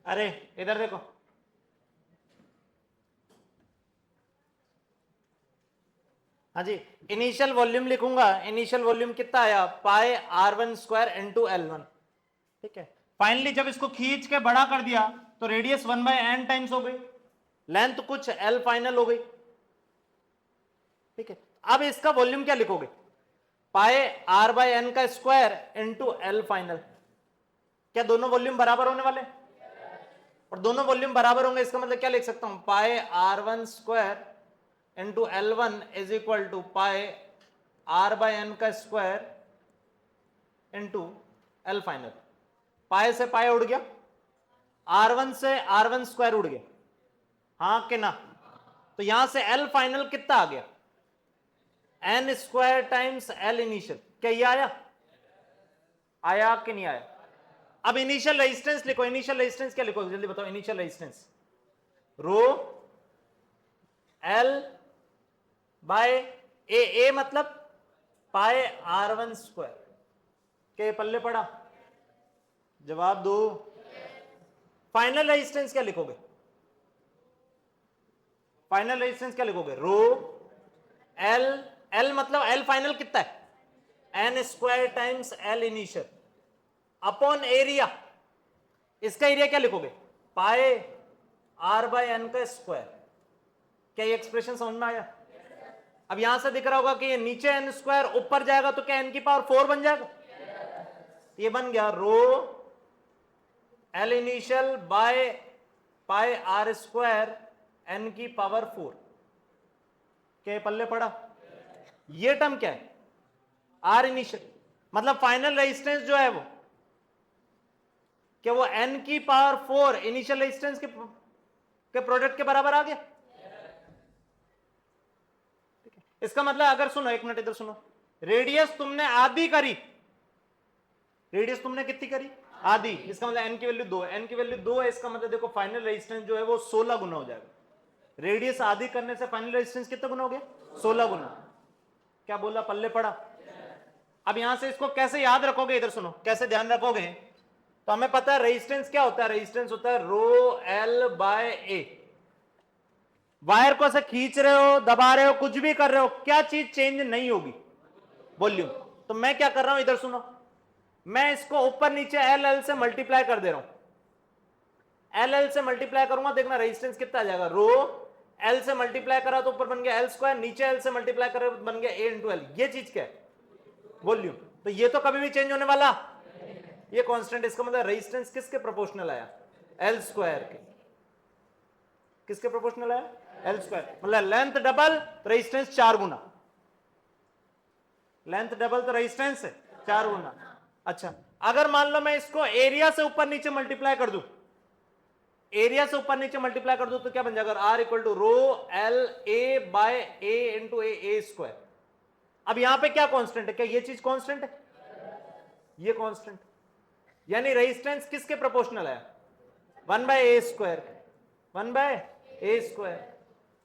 अरे इधर देखो, हाँ जी, इनिशियल वॉल्यूम लिखूंगा, इनिशियल वॉल्यूम कितना आया, पाई R1 स्क्वायर इंटू L1, ठीक है। फाइनली जब इसको खींच के बड़ा कर दिया तो रेडियस 1/n टाइम्स हो गई, लेंथ कुछ L फाइनल हो गई, ठीक है। अब इसका वॉल्यूम क्या लिखोगे, पाई R/n का स्क्वायर इंटू L फाइनल। क्या दोनों वॉल्यूम बराबर होने वाले, और दोनों वॉल्यूम बराबर होंगे, इसका मतलब क्या लिख सकता हूं, pi R1 square into L1 is equal to pi R/n का square into L final. Pi से पाई उड़ गया, R1 से R1 स्क्वायर उड़ गया, हाँ कि ना। तो यहां से L फाइनल कितना आ गया, n square times L initial. क्या ये आया, आया कि नहीं आया। अब इनिशियल रेजिस्टेंस लिखो, इनिशियल रेजिस्टेंस क्या लिखो जल्दी बताओ, इनिशियल रेजिस्टेंस रो L बाय ए मतलब पाई R1 स्क्वायर। क्या पल्ले पड़ा, जवाब दो। फाइनल रेजिस्टेंस क्या लिखोगे, फाइनल रेजिस्टेंस क्या लिखोगे, रो L, L मतलब L फाइनल कितना है, n square times L initial upon area. इसका एरिया क्या लिखोगे, पाई R/n का स्क्वायर। क्या ये एक्सप्रेशन समझ में आया। अब यहां से दिख रहा होगा कि ये नीचे n स्क्वायर, ऊपर जाएगा तो क्या n की पावर 4 बन जाएगा, ये बन गया रो L initial by pi R square n की पावर 4। क्या पल्ले पड़ा, ये टर्म क्या है, R इनिशियल, मतलब फाइनल रेजिस्टेंस जो है वो क्या वो n की पावर 4 इनिशियल रेजिस्टेंस के प्रोडक्ट के बराबर आ गया। इसका मतलब अगर सुनो, एक मिनट इधर सुनो, रेडियस तुमने आधी करी, रेडियस तुमने कितनी करी, आधी, इसका मतलब n की वैल्यू 2, n की वैल्यू 2 है, इसका मतलब देखो फाइनल रेजिस्टेंस जो है वो 16 गुना हो जाएगा। रेडियस आधी करने से फाइनल रेजिस्टेंस कितना गुना हो गया, 16 गुना। क्या बोला, पल्ले पड़ा। अब यहां से इसको कैसे याद रखोगे, इधर सुनो कैसे ध्यान रखोगे। तो हमें पता है रेजिस्टेंस क्या होता है, रेजिस्टेंस होता है रो L बाय ए। वायर को ऐसे खींच रहे हो, दबा रहे हो, कुछ भी कर रहे हो, क्या चीज चेंज नहीं होगी, वॉल्यूम। तो मैं क्या कर रहा हूं, इधर सुनो, मैं इसको ऊपर नीचे एल एल से मल्टीप्लाई कर दे रहा हूं, एल एल से मल्टीप्लाई करूंगा, देखना रेजिस्टेंस कितना आ जाएगा, रो एल से मल्टीप्लाई करा तो ऊपर बन गया एल स्क्वायर, नीचे एल से मल्टीप्लाई करा तो बन गया ए इंटू एल। ये चीज क्या है, वॉल्यूम। तो ये तो कभी भी चेंज होने वाला, ये कांस्टेंट। इसका मतलब रेजिस्टेंस किसके प्रोपोर्शनल आया, एल स्क्वायर के। किसके प्रोपोर्शनल आया, एल स्क्वायर। मतलब लेंथ डबल तो रेजिस्टेंस 4 गुना, लेंथ डबल तो रेजिस्टेंस 4 गुना। अच्छा, अगर मान लो मैं इसको एरिया से ऊपर नीचे मल्टीप्लाई कर दूं, एरिया से ऊपर नीचे मल्टीप्लाई कर दूं तो क्या बन जाएगा, R equal to rho L A by A into A square. अब यहां पे क्या कांस्टेंट है, क्या ये चीज कांस्टेंट है, ये कांस्टेंट, यानी रेजिस्टेंस किसके प्रोपोर्शनल है, 1/a², 1/a²।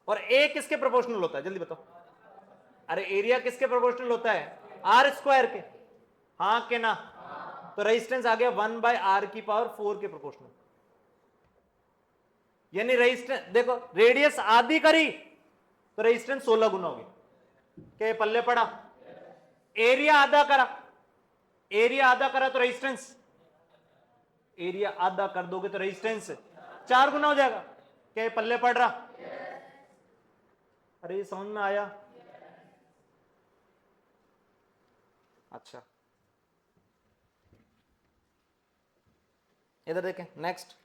और ए किसके प्रोपोर्शनल होता है, जल्दी बताओ। अरे एरिया किसके प्रोपोर्शनल होता है, आर स्क्वायर के, हाँ के ना। तो रेजिस्टेंस आ गया 1/r की पावर 4 के प्रोपोर्शनल। यानी रेजिस्टेंस देखो, रेडियस आधी करी तो रेजिस्टेंस 16 गुना हो गई। क्या पल्ले पड़ा, एरिया आधा करा, एरिया आधा करा तो रेजिस्टेंस, एरिया आधा कर दोगे तो रेजिस्टेंस 4 गुना हो जाएगा। क्या ये पल्ले पड़ रहा, अरे ये समझ में आया। अच्छा इधर देखें, नेक्स्ट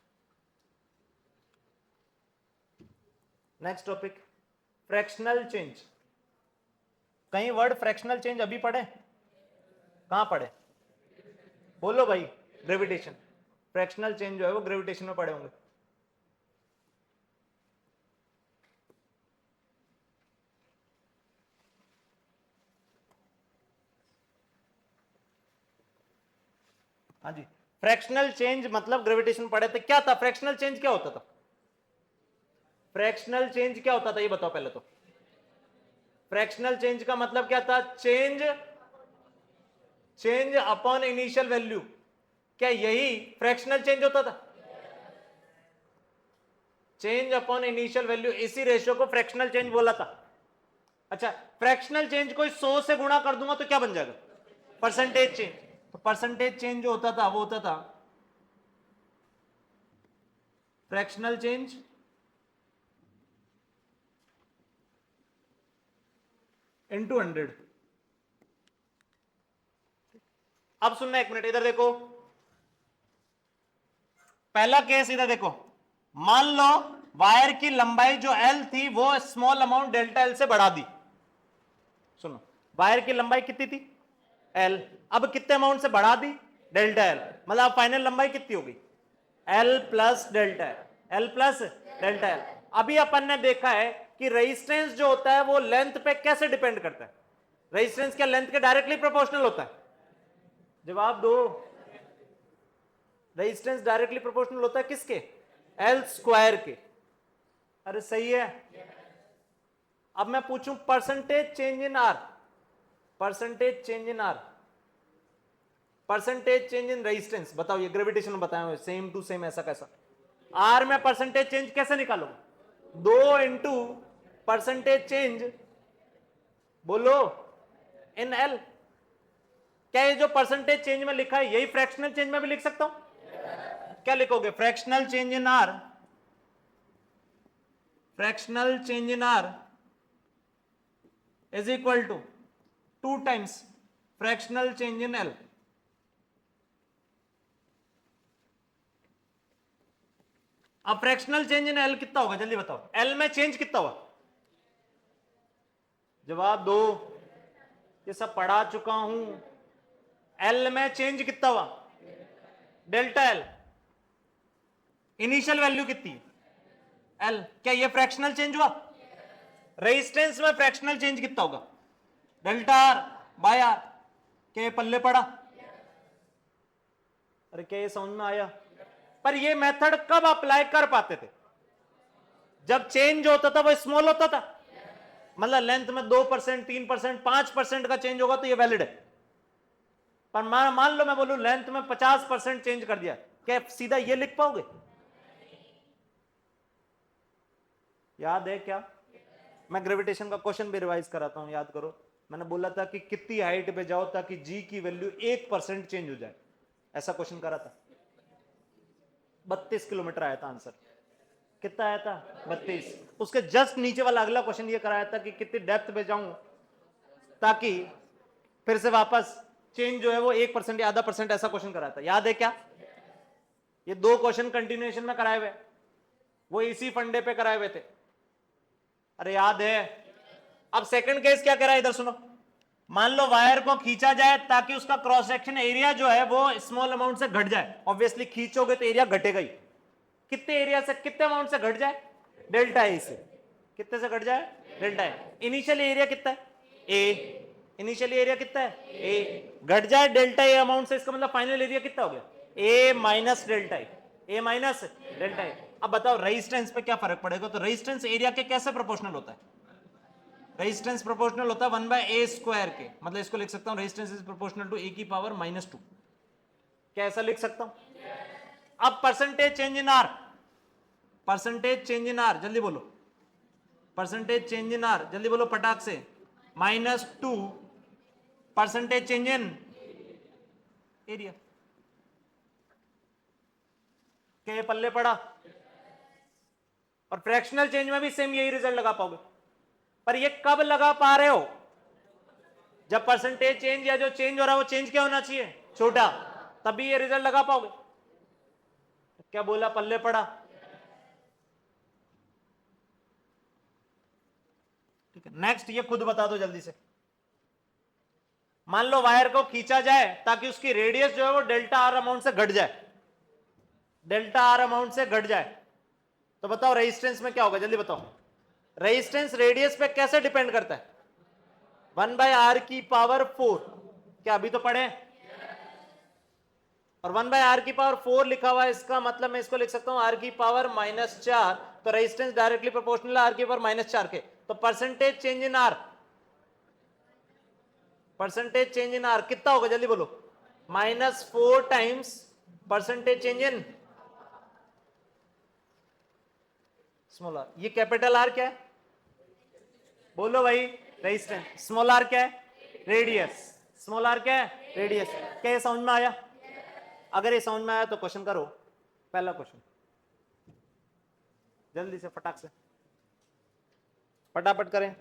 टॉपिक फ्रैक्शनल चेंज। कहीं वर्ड फ्रैक्शनल चेंज अभी पढ़े, कहां पढ़े, बोलो भाई, ग्रेविटेशन। फ्रैक्शनल चेंज जो है वो ग्रेविटेशन में पढ़े होंगे। हाँ जी, फ्रैक्शनल चेंज मतलब ग्रेविटेशन पढ़े थे। क्या था फ्रैक्शनल चेंज, क्या होता था, फ्रैक्शनल चेंज क्या होता था ये बताओ पहले तो। फ्रैक्शनल चेंज का मतलब क्या था, चेंज अपॉन इनिशियल वैल्यू। क्या यही फ्रैक्शनल चेंज होता था, चेंज अपॉन इनिशियल वैल्यू, इसी रेशियो को फ्रैक्शनल चेंज बोला था। अच्छा, फ्रैक्शनल चेंज को 100 से गुणा कर दूंगा तो क्या बन जाएगा? Percentage change. तो परसेंटेज चेंज जो होता था वो होता था फ्रैक्शनल चेंज इनटू 100। अब सुनना एक मिनट, इधर देखो, पहला केस इधर देखो, मान लो वायर की लंबाई जो एल थी वो स्मॉल अमाउंट डेल्टा एल से बढ़ा दी। सुनो, वायर की लंबाई कितनी थी? एल। अब कितने अमाउंट से बढ़ा दी? Delta l. मतलब फाइनल लंबाई कितनी होगी? L plus delta l, l plus delta l. अभी अपन ने देखा है कि रेजिस्टेंस जो होता है वो लेंथ पे कैसे डिपेंड करता है? रेजिस्टेंस क्या लेंथ के डायरेक्टली प्रोपोर्शनल होता है? जवाब दो। रेजिस्टेंस डायरेक्टली प्रोपोर्शनल होता है किसके? एल स्क्वायर के। अरे सही है। अब मैं पूछूं percentage change in R, percentage change in R, percentage change in resistance, बताओ। ये ग्रेविटेशन बताया हुआ सेम टू सेम, ऐसा कैसा? आर में परसेंटेज चेंज कैसे निकालो? 2 इंटू परसेंटेज चेंज, बोलो, इन एल। क्या ये जो परसेंटेज चेंज में लिखा है यही फ्रैक्शनल चेंज में भी लिख सकता हूं? क्या लिखोगे? Fractional change in R, fractional change in R is equal to 2 times fractional change in L. अब फ्रैक्शनल चेंज इन एल कितना होगा जल्दी बताओ? एल में चेंज कितना हुआ? जवाब दो। ये सब पढ़ा चुका हूं। एल में चेंज कितना हुआ? Delta L. इनिशियल वैल्यू कितनी? एल। क्या ये फ्रैक्शनल चेंज हुआ? रेजिस्टेंस में फ्रैक्शनल चेंज कितना होगा? Delta R by R. क्या ये पल्ले पड़ा? अरे क्या ये समझ में आया? पर ये मेथड कब अप्लाई कर पाते थे? जब चेंज होता था वो स्मॉल होता था। मतलब लेंथ में 2%, 3%, 5% का चेंज होगा तो ये वैलिड है। पर मान लो मैं बोलूं लेंथ में 50% चेंज कर दिया, क्या सीधा ये लिख पाओगे? याद है क्या? मैं ग्रेविटेशन का क्वेश्चन भी रिवाइज कराता हूं, याद करो। मैंने बोला था कि कितनी हाइट पे जाओ ताकि जी की वैल्यू 1% चेंज हो जाए, ऐसा क्वेश्चन करा था। 32 किलोमीटर आया था आंसर। कितना आया था? 32। उसके जस्ट नीचे वाला अगला क्वेश्चन ये कराया था कि कितनी डेप्थ पे जाऊं ताकि फिर से वापस चेंज जो है वो 1% या आधा परसेंट, ऐसा क्वेश्चन कराया था। याद है क्या? ये 2 क्वेश्चन कंटिन्यूएशन में कराए हुए, वो इसी फंडे पे कराए हुए थे। अरे याद है। अब सेकंड केस क्या करा है इधर सुनो। मान लो वायर को खींचा जाए ताकि उसका क्रॉस सेक्शन एरिया जो है वो स्मॉल अमाउंट से घट जाए। ऑब्वियसली खींचोगे तो एरिया घटेगा ही। कितने एरिया से, कितने अमाउंट से घट जाए? डेल्टा ए से। कितने से घट जाए? Delta A. इनिशियल एरिया कितना है? ए। इनिशियल एरिया कितना है? ए। घट जाए डेल्टा ए अमाउंट से, इसका मतलब फाइनल एरिया कितना हो गया? ए minus delta A, A minus delta A. अब बताओ रेजिस्टेंस पे क्या फर्क पड़ेगा? तो रेजिस्टेंस एरिया के कैसे प्रोपोर्शनल होता है? रेजिस्टेंस प्रोपोर्शनल होता है 1/a स्क्वायर के। मतलब इसको लिख सकता हूं resistance is proportional to a की पावर -2। क्या ऐसा लिख सकता हूं? अब percentage change in R, percentage change in R जल्दी बोलो, परसेंटेज चेंज इन आर जल्दी बोलो पटाख से। -2 परसेंटेज चेंज इन एरिया। क्या ये पल्ले पड़ा? और फ्रैक्शनल चेंज में भी सेम यही रिजल्ट लगा पाओगे। पर ये कब लगा पा रहे हो? जब परसेंटेज चेंज या जो चेंज हो रहा है वो चेंज क्या होना चाहिए? छोटा, तभी ये रिजल्ट लगा पाओगे। क्या बोला? पल्ले पड़ा। ठीक है, नेक्स्ट ये खुद बता दो जल्दी से। मान लो वायर को खींचा जाए ताकि उसकी रेडियस जो है वो डेल्टा आर अमाउंट से घट जाए, डेल्टा आर अमाउंट से घट जाए, तो बताओ रेजिस्टेंस में क्या होगा? जल्दी बताओ। रेजिस्टेंस रेडियस पे कैसे डिपेंड करता है? 1/r की पावर 4। क्या अभी तो पढ़े? और 1/r की पावर 4 लिखा हुआ है, इसका मतलब मैं इसको लिख सकता हूं r की पावर -4। तो रेजिस्टेंस डायरेक्टली प्रोपोर्शनल है r की पावर -4 के। तो percentage change in r, percentage change in r कितना होगा? जल्दी बोलो। -4 times percentage change in. Small R. ये कैपिटल आर क्या है? बोलो भाई। रेजिस्टेंस। स्मॉल आर क्या है? रेडियस। स्मॉल आर क्या है? रेडियस। क्या ये समझ में आया? अगर ये समझ में आया तो क्वेश्चन करो। पहला क्वेश्चन जल्दी से, फटाक से, फटाफट करें।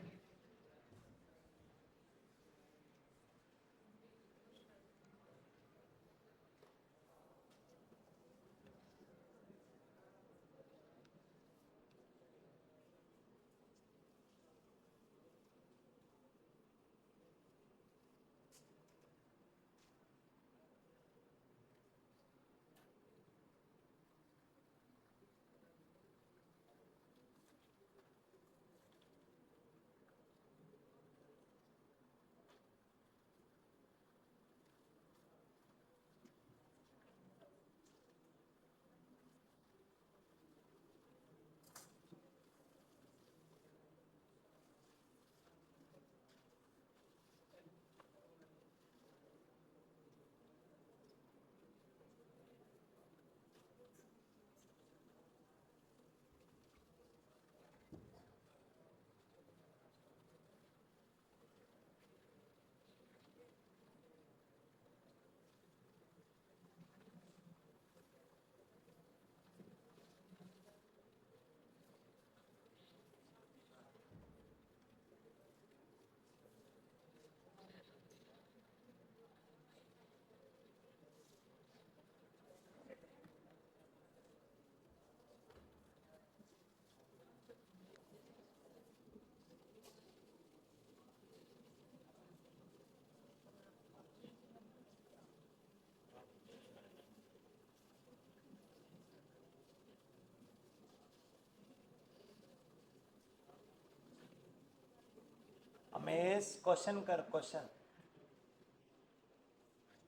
रमेश क्वेश्चन कर, क्वेश्चन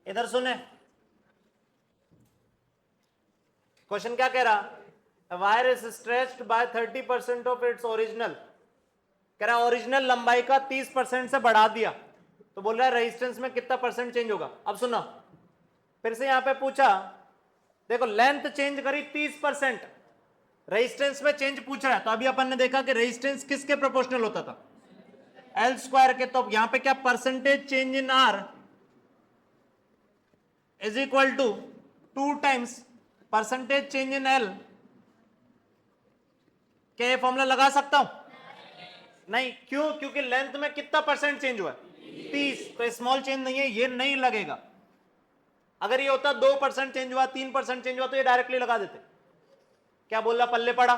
इधर सुने। क्वेश्चन क्या कह रहा? Wire is stretched by 30% of its original. कह रहा ओरिजिनल लंबाई का 30% से बढ़ा दिया, तो बोल रहा है रेजिस्टेंस में कितना परसेंट चेंज होगा। अब सुना, फिर से यहां पे पूछा, देखो लेंथ चेंज करी 30%, रेजिस्टेंस में चेंज पूछ रहा है। तो अभी अपन ने देखा कि रेजिस्टेंस किसके प्रोपोर्शनल होता था? एल स्क्वायर के। तो यहां पे क्या, percentage change in R is equal to 2 times percentage change in L. क्या ये फॉर्मूला लगा सकता हूं? नहीं। क्यों? क्योंकि लेंथ में कितना परसेंट चेंज हुआ? 30। तो स्मॉल चेंज नहीं है, ये नहीं लगेगा। अगर ये होता 2% चेंज हुआ, 3% चेंज हुआ, तो ये डायरेक्टली लगा देते। क्या बोल रहा? पल्ले पड़ा।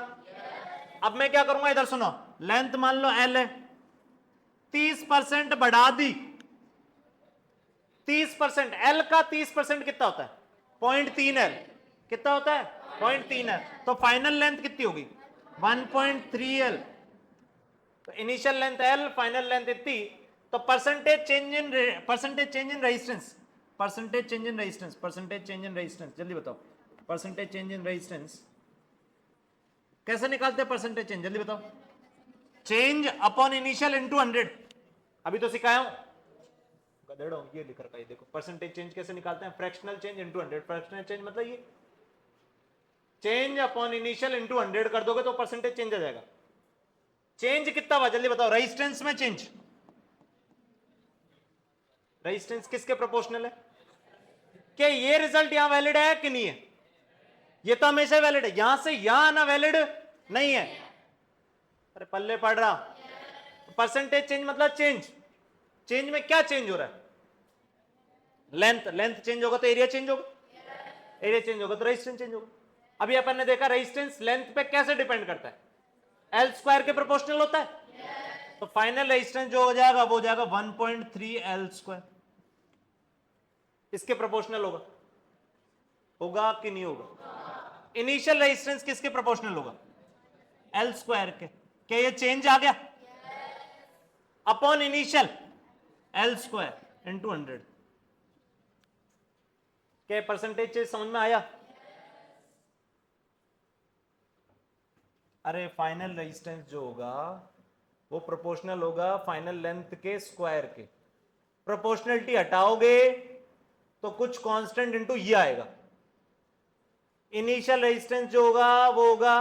अब मैं क्या करूंगा, इधर सुनो। लेंथ मान लो एल है, 30% बढ़ा दी। 30%, एल का 30% कितना होता है? 0.3 एल। कितना होता है? 0.3 एल। तो फाइनल लेंथ कितनी होगी? 1.3 एल। तो initial length L, final length इतनी। तो percentage change in resistance, percentage change in resistance, percentage change in resistance, जल्दी बताओ। परसेंटेज चेंज इन रेजिस्टेंस कैसे निकालते हैं? परसेंटेज चेंज जल्दी बताओ। Change upon initial into 100। अभी तो सिखाया हूं, गधेड़ो। ये लिख रखा है, देखो परसेंटेज चेंज कैसे निकालते हैं? Fractional change into 100। Fractional change मतलब ये चेंज अपॉन इनिशियल इनटू 100 कर दोगे तो परसेंटेज चेंज आ जाएगा। चेंज कितना हुआ जल्दी बताओ? रेजिस्टेंस में चेंज। रेजिस्टेंस किसके प्रोपोर्शनल है? क्या ये रिजल्ट यहां वैलिड है कि नहीं है? ये तो हमेशा वैलिड है, यहां से यहां आना वैलिड नहीं है। अरे पल्ले पड़ रहा। परसेंटेज चेंज मतलब चेंज। चेंज में क्या चेंज हो रहा है? लेंथ। लेंथ चेंज होगा तो एरिया चेंज होगा, एरिया चेंज होगा तो रेजिस्टेंस चेंज होगा। अभी अपन ने देखा रेजिस्टेंस लेंथ पे कैसे डिपेंड करता है? एल स्क्वायर के प्रोपोर्शनल होता है। तो फाइनल रेजिस्टेंस जो हो जाएगा वो हो जाएगा 1.3 एल स्क्वायर। इसके प्रोपोर्शनल होगा, होगा कि नहीं होगा? इनिशियल रेजिस्टेंस किसके प्रोपोर्शनल होगा? एल स्क्वायर के। क्या ये चेंज आ गया? Upon initial L square into 100। क्या परसेंटेज चेंज समझ में आया? अरे फाइनल रेजिस्टेंस जो होगा वो प्रोपोर्शनल होगा फाइनल लेंथ के स्क्वायर के। प्रोपोर्शनलिटी हटाओगे तो कुछ कांस्टेंट इनटू ये आएगा। इनिशियल रेजिस्टेंस जो होगा वो होगा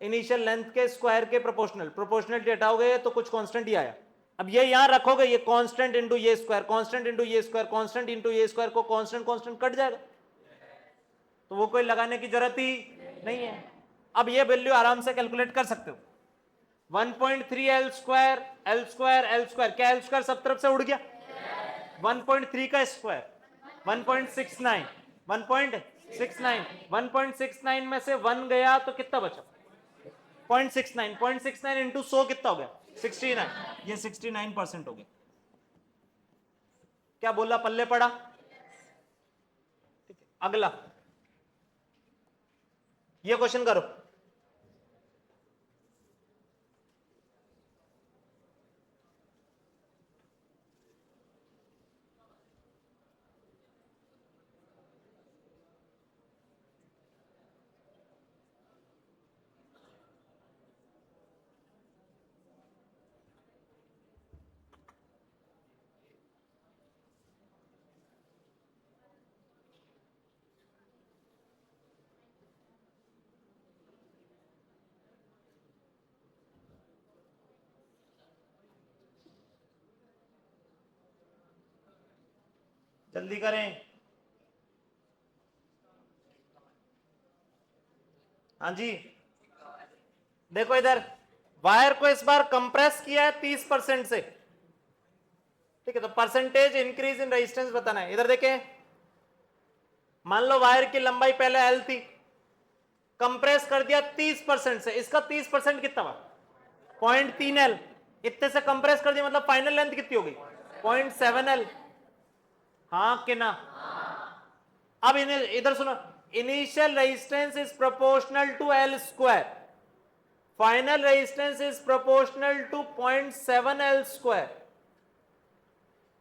इनिशियल लेंथ के स्क्वायर के प्रोपोर्शनल, प्रोपोर्शनलिटी हटाओगे तो कुछ कांस्टेंट ही आया। अब ये यहां रखोगे, ये कांस्टेंट इंटू ये स्क्वायर, कांस्टेंट इंटू ये स्क्वायर, कांस्टेंट इंटू ये स्क्वायर को कांस्टेंट कांस्टेंट कट जाएगा, तो वो कोई लगाने की जरूरत ही नहीं है। अब ये वैल्यू आराम से कैलकुलेट कर सकते हो। 1.3 L square L square L square, क्या एल स्क्वायर सब तरफ से उड़ गया? 1.3 का स्क्वायर 1.69, 1.69, 1.69 में से 1 गया तो कितना बचा? 0.69, 0.69 इंटू 100 कितना हो गया? 69, ये 69% हो गया। क्या बोला, पल्ले पड़ा? ठीक है, अगला ये क्वेश्चन करो। जल्दी करें। हाँ जी, देखो इधर वायर को इस बार कंप्रेस किया है 30% से, ठीक है, तो परसेंटेज इंक्रीज इन रेजिस्टेंस बताना है। इधर देखें, मान लो वायर की लंबाई पहले एल थी, कंप्रेस कर दिया 30% से, इसका 30% कितना हुआ? 0.3 एल, इतने से कंप्रेस कर दिया, मतलब फाइनल लेंथ कितनी हो गई? 0.7 एल। हाँ कि ना? अब इधर सुनो, initial resistance is proportional to L square, final resistance is proportional to 0.7 L square.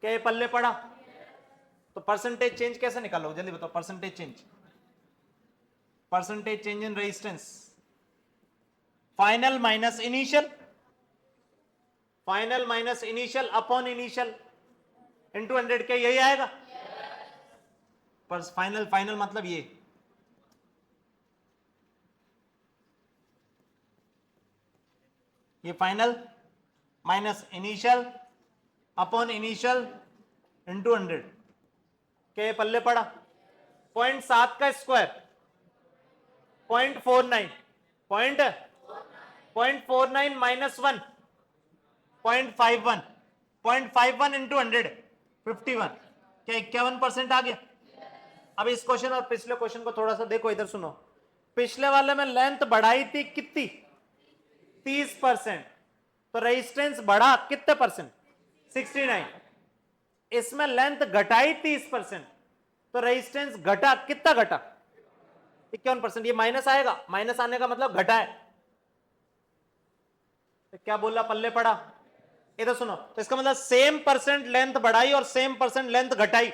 क्या ये पल्ले पड़ा? तो परसेंटेज चेंज कैसे निकालोगे, जल्दी बताओ। Percentage change, percentage change in resistance, final minus initial, final minus initial upon initial into 100, क्या यही आएगा? पर फाइनल, फाइनल मतलब ये final minus initial upon initial into 100, क्या ये पल्ले पड़ा? 0.7 का स्क्वायर 0.49, 0.49 माइनस 1 0.51, 0.51 इंटू 100 51, क्या 51% आ गया? अब इस क्वेश्चन और पिछले क्वेश्चन को थोड़ा सा देखो, इधर सुनो। पिछले वाले में लेंथ बढ़ाई थी कितनी? 30%, तो रेजिस्टेंस बढ़ा कितने परसेंट? 69। इसमें लेंथ घटाई 30%, तो रेजिस्टेंस घटा कितना? घटा 51%। ये माइनस आएगा, माइनस आने का मतलब घटा है, तो क्या बोला, पल्ले पड़ा? इधर सुनो, तो इसका मतलब सेम परसेंट लेंथ बढ़ाई और सेम परसेंट लेंथ घटाई,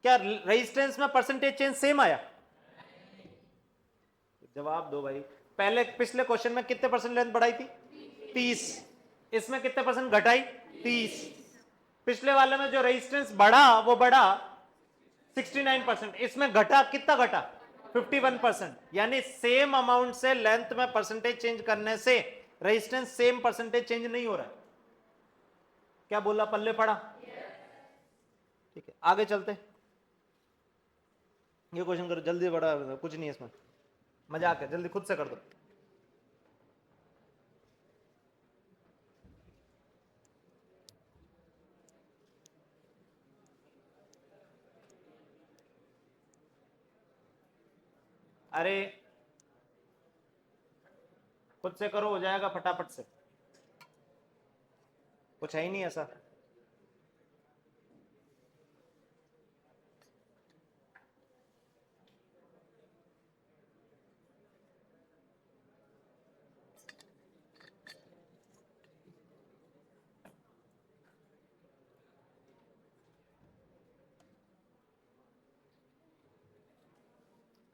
क्या रेजिस्टेंस में परसेंटेज चेंज सेम आया? जवाब दो भाई। पहले पिछले क्वेश्चन में कितने परसेंट लेंथ बढ़ाई थी? 30। इसमें कितने परसेंट घटाई? 30। पिछले वाले में जो रेजिस्टेंस बढ़ा वो बढ़ा 69%, इसमें घटा कितना? घटा 51%। यानी सेम अमाउंट से लेंथ में परसेंटेज चेंज करने से रेजिस्टेंस सेम परसेंटेज चेंज नहीं हो रहा है। क्या बोला, पल्ले पड़ा? ठीक है, आगे चलते। ये क्वेश्चन करो जल्दी, बड़ा कुछ नहीं है इसमें, मजाक है, जल्दी खुद से कर दो। अरे खुद से करो, हो जाएगा फटाफट से, कुछ है ही नहीं ऐसा।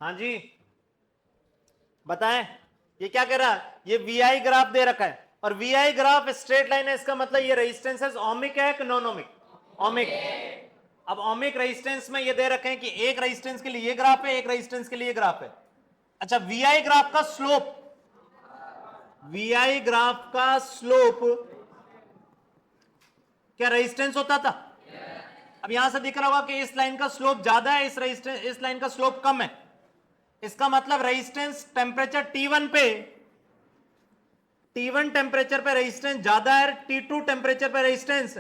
हाँ जी बताएं, ये क्या कह रहा है? ये वीआई ग्राफ दे रखा है, और वीआई ग्राफ स्ट्रेट लाइन है, इसका मतलब ये रेजिस्टेंस ओमिक है कि नॉन ओमिक? ओमिक। अब ओमिक रेजिस्टेंस में ये दे रखे हैं कि एक रेजिस्टेंस के लिए ये ग्राफ है, एक रेजिस्टेंस के लिए ये ग्राफ है, अच्छा, वीआई ग्राफ का स्लोप, वीआई ग्राफ का स्लोप क्या रेजिस्टेंस होता था? अब यहां से दिख रहा होगा कि इस लाइन का स्लोप ज्यादा है, इस लाइन का स्लोप कम है। इसका मतलब रेजिस्टेंस टेम्परेचर T1 पे, T1 टेम्परेचर पे रेजिस्टेंस ज्यादा है, T2 टेम्परेचर पे रेजिस्टेंस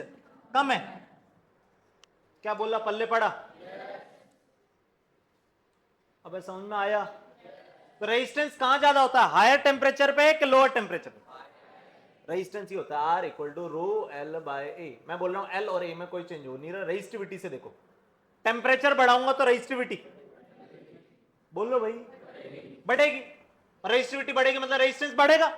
कम है। क्या बोला, पल्ले पड़ा? अब समझ में आया? तो रेजिस्टेंस कहां ज्यादा होता है, हायर टेम्परेचर पे कि लोअर टेम्परेचर पे? रेजिस्टेंस ही होता है r equal to rho l by a. मैं बोल रहा हूं एल और ए में कोई चेंज हो नहीं रहा, रेजिस्टिविटी से देखो, टेम्परेचर बढ़ाऊंगा तो रेजिस्टिविटी, बोलो भाई, बढ़ेगी। रेजिस्टिविटी बढ़ेगी मतलब रेजिस्टेंस बढ़ेगा।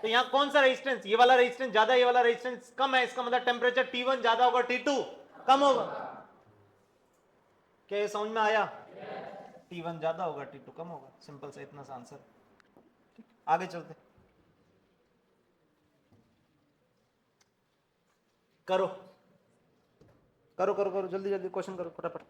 तो यहां कौन सा रेजिस्टेंस, ये वाला रेजिस्टेंस ज्यादा, ये वाला रेजिस्टेंस कम है, इसका मतलब टेम्परेचर T1 ज्यादा होगा, T2 कम होगा। क्या ये समझ में आया? T1 ज्यादा होगा, T2 कम होगा, सिंपल सा इतना सा आंसर। आगे चलते, करो करो करो करो, जल्दी जल्दी क्वेश्चन करो फटाफट।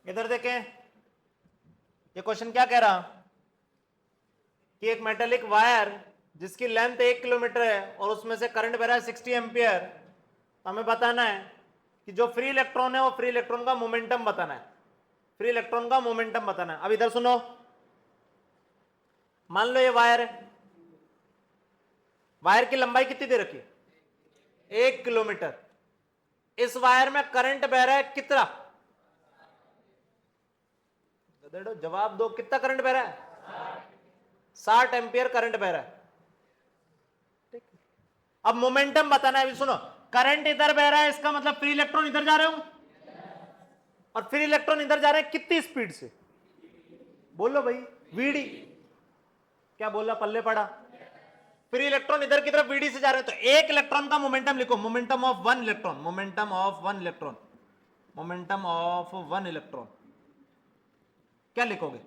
इधर देखें, ये क्वेश्चन क्या कह रहा कि एक मेटेलिक वायर जिसकी लेंथ 1 किलोमीटर है और उसमें से करंट बह रहा है 60 एम्पियर, तो हमें बताना है कि जो फ्री इलेक्ट्रॉन है वो फ्री इलेक्ट्रॉन का मोमेंटम बताना है, फ्री इलेक्ट्रॉन का मोमेंटम बताना है। अब इधर सुनो, मान लो ये वायर है, वायर की लंबाई कितनी दे रखी है, 1 किलोमीटर। इस वायर में करंट बह रहा है कितना, जवाब दो, कितना करंट बह रहा है, 60 एम्पियर करंट बह रहा है। ठीक, अब मोमेंटम बताना है। अभी सुनो, करंट इधर बह रहा है, इसका मतलब फ्री इलेक्ट्रॉन इधर जा रहे हो, और फ्री इलेक्ट्रॉन इधर जा रहे हैं कितनी स्पीड से, बोलो भाई, वीडी। क्या बोला, पल्ले पड़ा? फ्री इलेक्ट्रॉन इधर की तरफ वीडी से जा रहे हैं, तो एक इलेक्ट्रॉन का मोमेंटम लिखो, momentum of one electron, momentum of one electron, momentum of one electron क्या लिखोगे,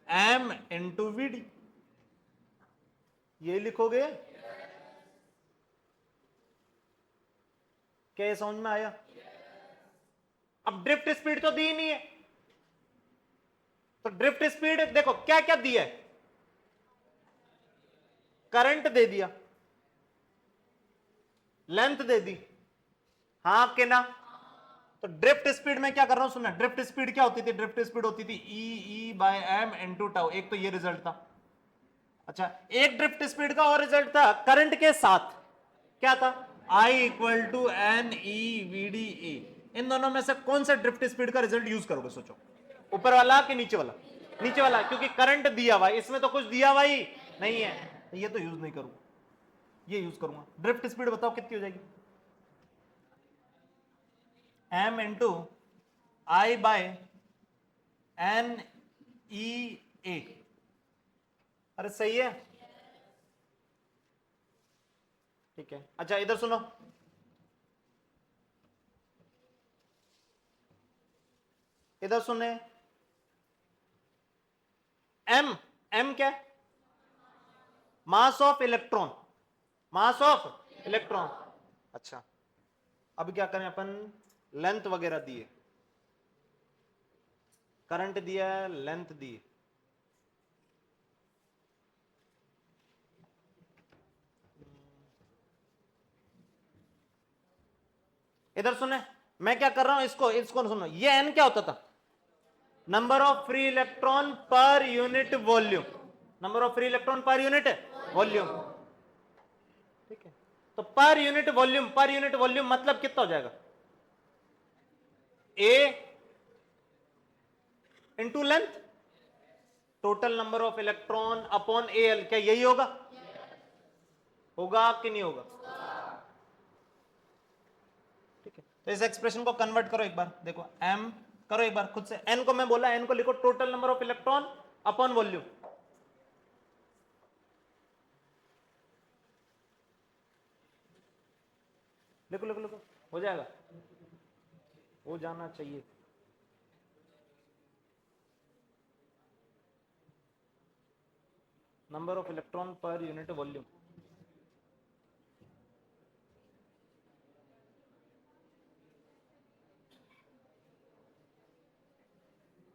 m इंटू वीडी, ये लिखोगे। क्या ये समझ में आया? अब ड्रिफ्ट स्पीड तो दी नहीं है, तो ड्रिफ्ट स्पीड देखो क्या क्या दिया है, करंट दे दिया, लेंथ दे दी, हाँ के ना? तो ड्रिफ्ट स्पीड में क्या कर रहा हूं, सुनना, ड्रिफ्ट स्पीड क्या होती थी, ड्रिफ्ट स्पीड होती थी E by M into tau. एक तो ये रिजल्ट था। अच्छा, एक ड्रिफ्ट स्पीड का और रिजल्ट था करंट के साथ, क्या था, I equal to N E V D a. इन दोनों में से कौन सा ड्रिफ्ट स्पीड का रिजल्ट यूज करोगे, सोचो, ऊपर वाला कि नीचे वाला? नीचे वाला, क्योंकि करंट दिया हुआ, इसमें तो कुछ दिया हुआ ही नहीं है, तो ये तो यूज नहीं करूंगा, ये यूज करूंगा। ड्रिफ्ट स्पीड बताओ कितनी हो जाएगी, m इंटू आई बाय एन ई ए। अरे सही है, ठीक है। अच्छा इधर सुनो, इधर सुने, एम, एम क्या है? Mass of electron, mass of electron. अच्छा अब क्या करें अपन, लेंथ वगैरह दिए, करंट दिया है, लेंथ दी, इधर सुने, मैं क्या कर रहा हूं, इसको इसको सुनो, ये एन क्या होता था? Number of free electron per unit volume, number of free electron per unit volume, ठीक है। तो per unit volume, per unit volume मतलब कितना हो जाएगा? A into length, total number of electron upon a l, क्या यही होगा? होगा कि नहीं होगा? ठीक है, तो इस एक्सप्रेशन को कन्वर्ट करो एक बार, देखो एम करो एक बार खुद से, एन को मैं बोला, एन को लिखो total number of electron upon volume, लिखो लिखो लिखो, हो जाएगा, हो जाना चाहिए। Number of electron per unit volume,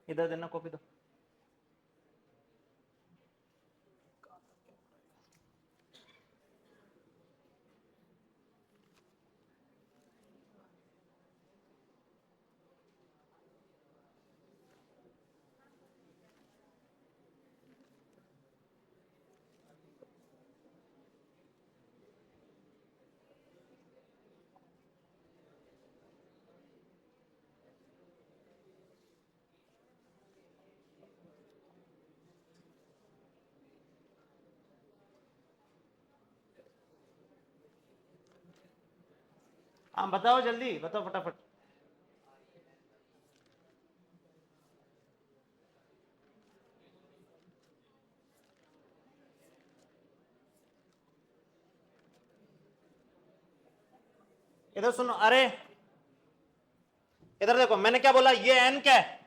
इधर देना कॉपी दो। हाँ बताओ जल्दी बताओ फटाफट। इधर सुनो, अरे इधर देखो, मैंने क्या बोला, ये एन क्या है?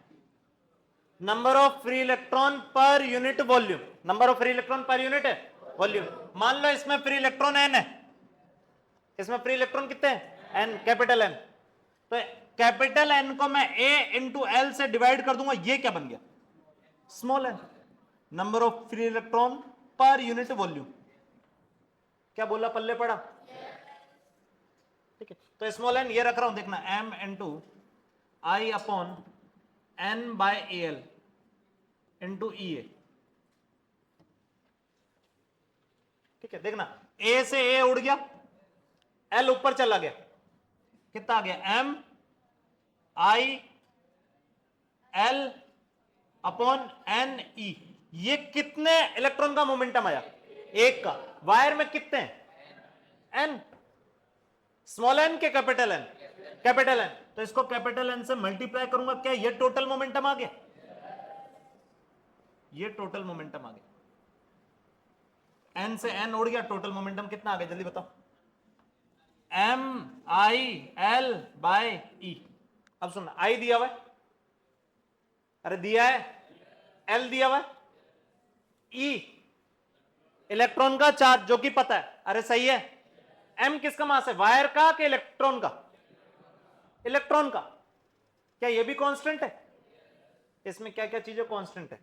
Number of free electron per unit volume, number of free electron per unit volume. मान लो इसमें फ्री इलेक्ट्रॉन एन है, इसमें फ्री इलेक्ट्रॉन कितने हैं? N, capital N. तो कैपिटल एन को मैं ए इंटू एल से डिवाइड कर दूंगा, ये क्या बन गया? Small N, number of free electron per unit volume. क्या बोला, पल्ले पड़ा? ठीक है, तो स्मॉल एन ये रख रहा हूं, देखना, m into I upon n by a l into e a. ठीक है, देखना, ए से ए उड़ गया, एल ऊपर चला गया, कितना आ गया? M I L upon N E. ये कितने इलेक्ट्रॉन का मोमेंटम आया? एक का। वायर में कितने हैं? एन, स्मॉल एन के कैपिटल एन? Capital N. तो इसको कैपिटल एन से मल्टीप्लाई करूंगा, क्या ये टोटल मोमेंटम आ गया? ये टोटल मोमेंटम आ गया, एन से एन उड़ गया, टोटल मोमेंटम कितना आ गया जल्दी बताओ? एम आई एल बाय ई। अब सुन, आई दिया हुआ है, अरे दिया है, एल दिया हुआ है, ई इलेक्ट्रॉन का चार्ज जो कि पता है, अरे सही है। एम किसका मास है, वायर का कि इलेक्ट्रॉन का? इलेक्ट्रॉन का। क्या ये भी कांस्टेंट है? इसमें क्या क्या चीजें कांस्टेंट है?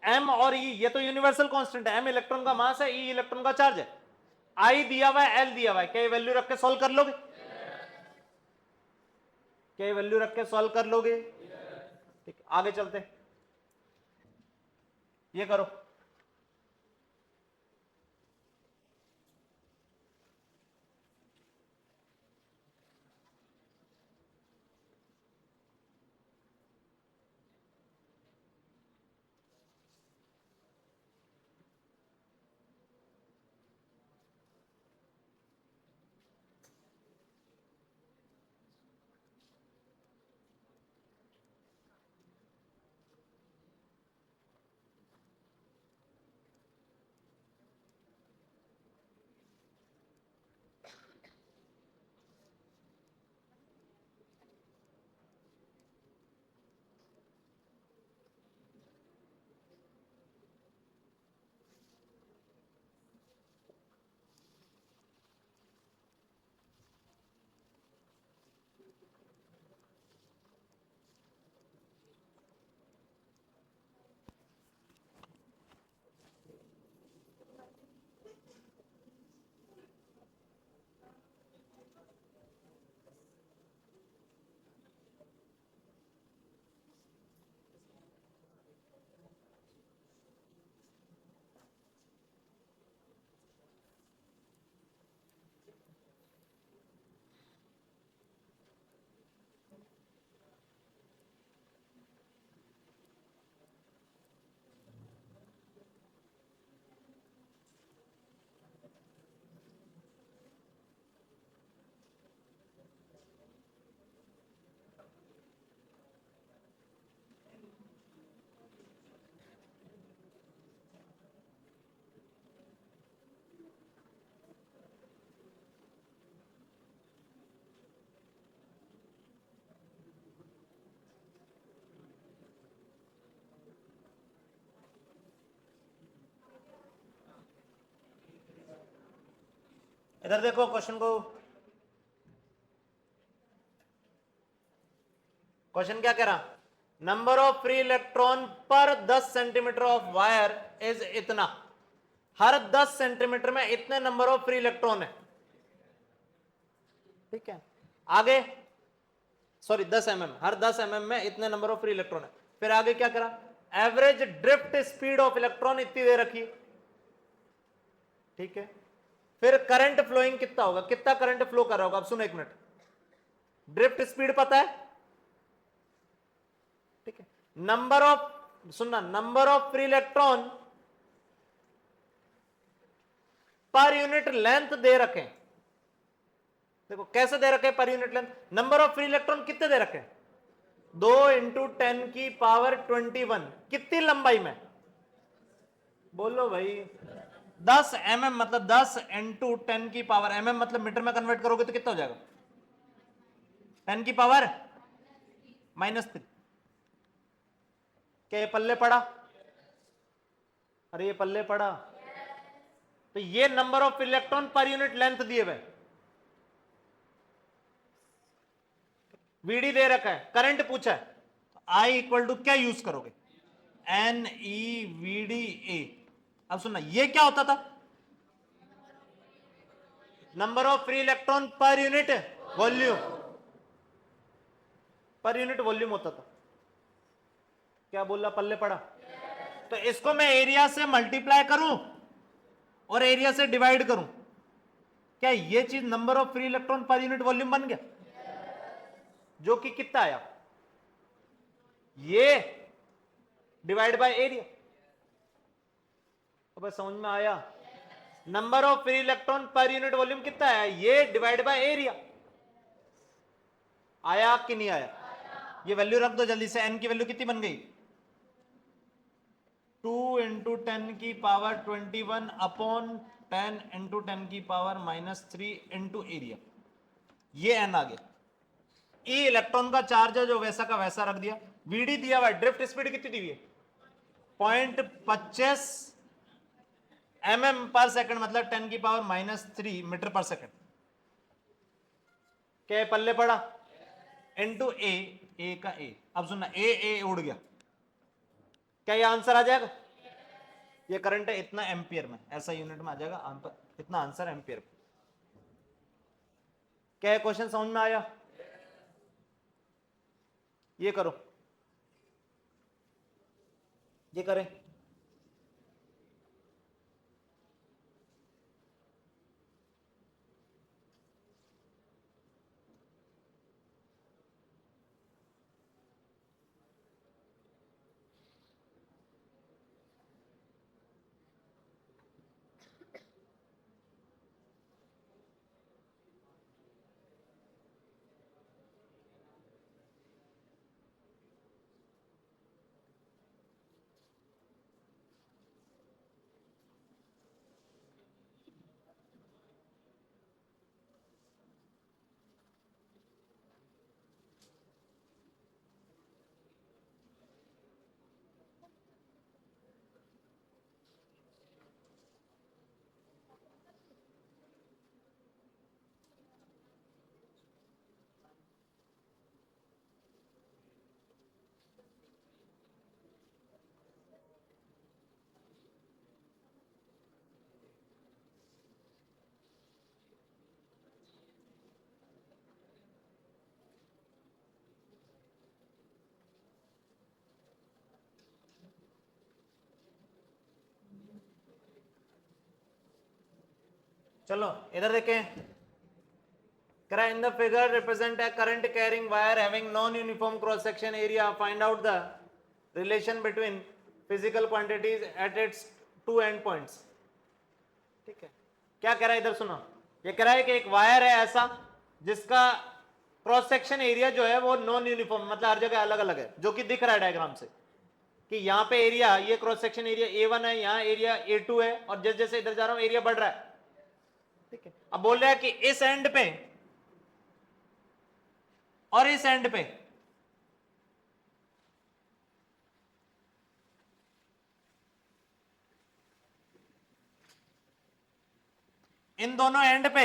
एम और ई, ये तो यूनिवर्सल कांस्टेंट है। एम इलेक्ट्रॉन का मास है, ई इलेक्ट्रॉन का चार्ज है। आई दिया हुआ है, एल दिया हुआ है, क्या ये वैल्यू रख के सॉल्व कर लोगे? क्या ये वैल्यू रख के सॉल्व कर लोगे? ठीक, आगे चलते, ये करो। इधर देखो क्वेश्चन को, क्वेश्चन क्या कह रहा, नंबर ऑफ फ्री इलेक्ट्रॉन पर 10 सेंटीमीटर ऑफ वायर इज इतना, हर 10 सेंटीमीटर में इतने नंबर ऑफ फ्री इलेक्ट्रॉन है, ठीक है। आगे सॉरी 10 mm, हर 10 mm में इतने नंबर ऑफ फ्री इलेक्ट्रॉन है। फिर आगे क्या करा, average drift speed of electron इतनी दे रखी, ठीक है। फिर करंट फ्लोइंग कितना होगा, कितना करंट फ्लो कर रहा होगा, अब सुनो एक मिनट, ड्रिफ्ट स्पीड पता है, ठीक है। नंबर ऑफ, सुनना, number of free electron per unit length दे रखे, देखो कैसे दे रखे per unit length, number of free electron कितने दे रखे, 2 इंटू 10 की पावर 21, कितनी लंबाई में, बोलो भाई 10 mm, मतलब 10 इंटू 10 की पावर, mm मतलब मीटर में कन्वर्ट करोगे तो कितना हो जाएगा, 10 की पावर -3। क्या ये पल्ले पड़ा, अरे ये पल्ले पड़ा, तो ये number of electron per unit length दिए हुए, वीडी दे रखा है, करंट पूछा है, आई इक्वल टू क्या यूज करोगे, N E V D A. अब सुनना, ये क्या होता था, number of free electron per unit volume, per unit volume होता था। क्या बोल रहा, पल्ले पड़ा, तो इसको मैं एरिया से मल्टीप्लाई करूं और एरिया से डिवाइड करूं, क्या ये चीज number of free electron per unit volume बन गया, जो कि कितना आया, ये डिवाइड बाय एरिया। अब समझ में आया, number of free electron per unit volume कितना आया, ये डिवाइड बाय एरिया, आया कि नहीं आया, ये वैल्यू रख दो जल्दी से, एन की वैल्यू कितनी बन गई, 2 इंटू 10 की पावर 21 अपॉन 10 इंटू 10 की पावर -3 इंटू एरिया, ये एन आ गया। ई इलेक्ट्रॉन का चार्ज है जो वैसा का वैसा रख दिया, वीडी दिया हुआ, ड्रिफ्ट स्पीड कितनी दी हुई है, 0.25 mm पर सेकंड, मतलब 10 की पावर -3 मीटर पर सेकंड। क्या पल्ले पड़ा, इंटू ए का ए। अब सुनना, ए उड़ गया, क्या ये आंसर आ जाएगा, ये करंट है इतना एम्पियर में, ऐसा यूनिट में आ जाएगा इतना आंसर एम्पियर में। क्या ये क्वेश्चन समझ में आया, ये करो, ये करें, चलो इधर देखें, in the figure represent a current carrying wire having non-uniform cross section area, find out the relation between physical quantities at its two end points। ठीक है, क्या कह रहा है इधर सुनो, ये कह रहा है कि एक वायर है ऐसा जिसका क्रॉस सेक्शन एरिया जो है वो नॉन यूनिफॉर्म, मतलब हर जगह अलग अलग है, जो कि दिख रहा है डायग्राम से कि यहाँ पे एरिया, ये क्रॉस सेक्शन एरिया A1 है, यहाँ एरिया A2 है, और जैसे जैसे इधर जा रहा हूं एरिया बढ़ रहा है, ठीक है। अब बोल रहा है कि इस एंड पे और इस एंड पे इन दोनों एंड पे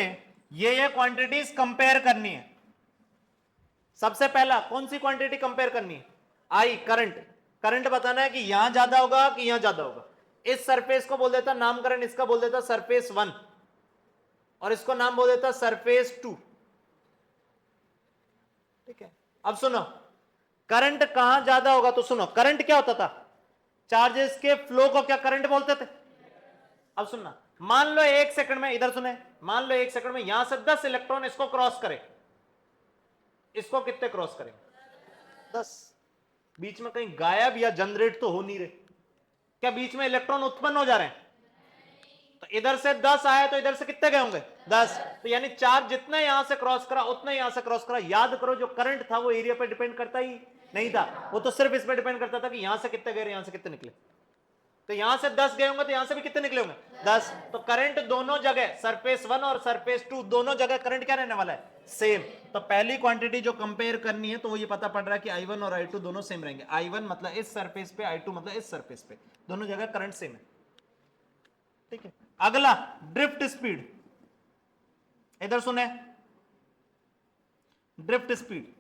ये क्वांटिटीज कंपेयर करनी है। सबसे पहला कौन सी क्वांटिटी कंपेयर करनी है? आई, करंट। करंट बताना है कि यहां ज्यादा होगा कि यहां ज्यादा होगा। इस सरफेस को बोल देता नामकरण, इसका बोल देता सरफेस 1 और इसको नाम बोल देता सरफेस 2। ठीक है, अब सुनो करंट कहां ज्यादा होगा। तो सुनो करंट क्या होता था? चार्जेस के फ्लो को क्या करंट बोलते थे? अब सुनना, मान लो 1 सेकंड में, इधर सुने, मान लो 1 सेकंड में यहां से 10 इलेक्ट्रॉन इसको क्रॉस करे। इसको कितने क्रॉस करेंगे? 10। बीच में कहीं गायब या जनरेट तो हो नहीं रहे। क्या बीच में इलेक्ट्रॉन उत्पन्न हो जा रहे हैं? तो इधर से 10 आया तो इधर से कितने गए होंगे? 10। तो यानी चार्ज जितना यहां से क्रॉस करा उतना यहां से क्रॉस करा। याद करो जो करंट था वो एरिया पे डिपेंड करता ही नहीं था, वो तो सिर्फ इस पे डिपेंड करता था कि यहां से कितने गए, यहां से कितने निकले। तो यहां से 10 गए होंगे तो यहां से भी कितने निकले होंगे? 10। तो करंट दोनों जगह, सरफेस 1 और सरफेस 2 दोनों जगह करंट क्या रहने वाला है? सेम। तो पहली क्वांटिटी जो कंपेयर करनी है तो वो ये पता पड़ रहा है कि I1 और I2 दोनों सेम रहेंगे। I1 मतलब इस सरफेस पे, I2 मतलब इस सरफेस पे, दोनों जगह करंट सेम है। ठीक है, अगला ड्रिफ्ट स्पीड। इधर सुने, ड्रिफ्ट स्पीड,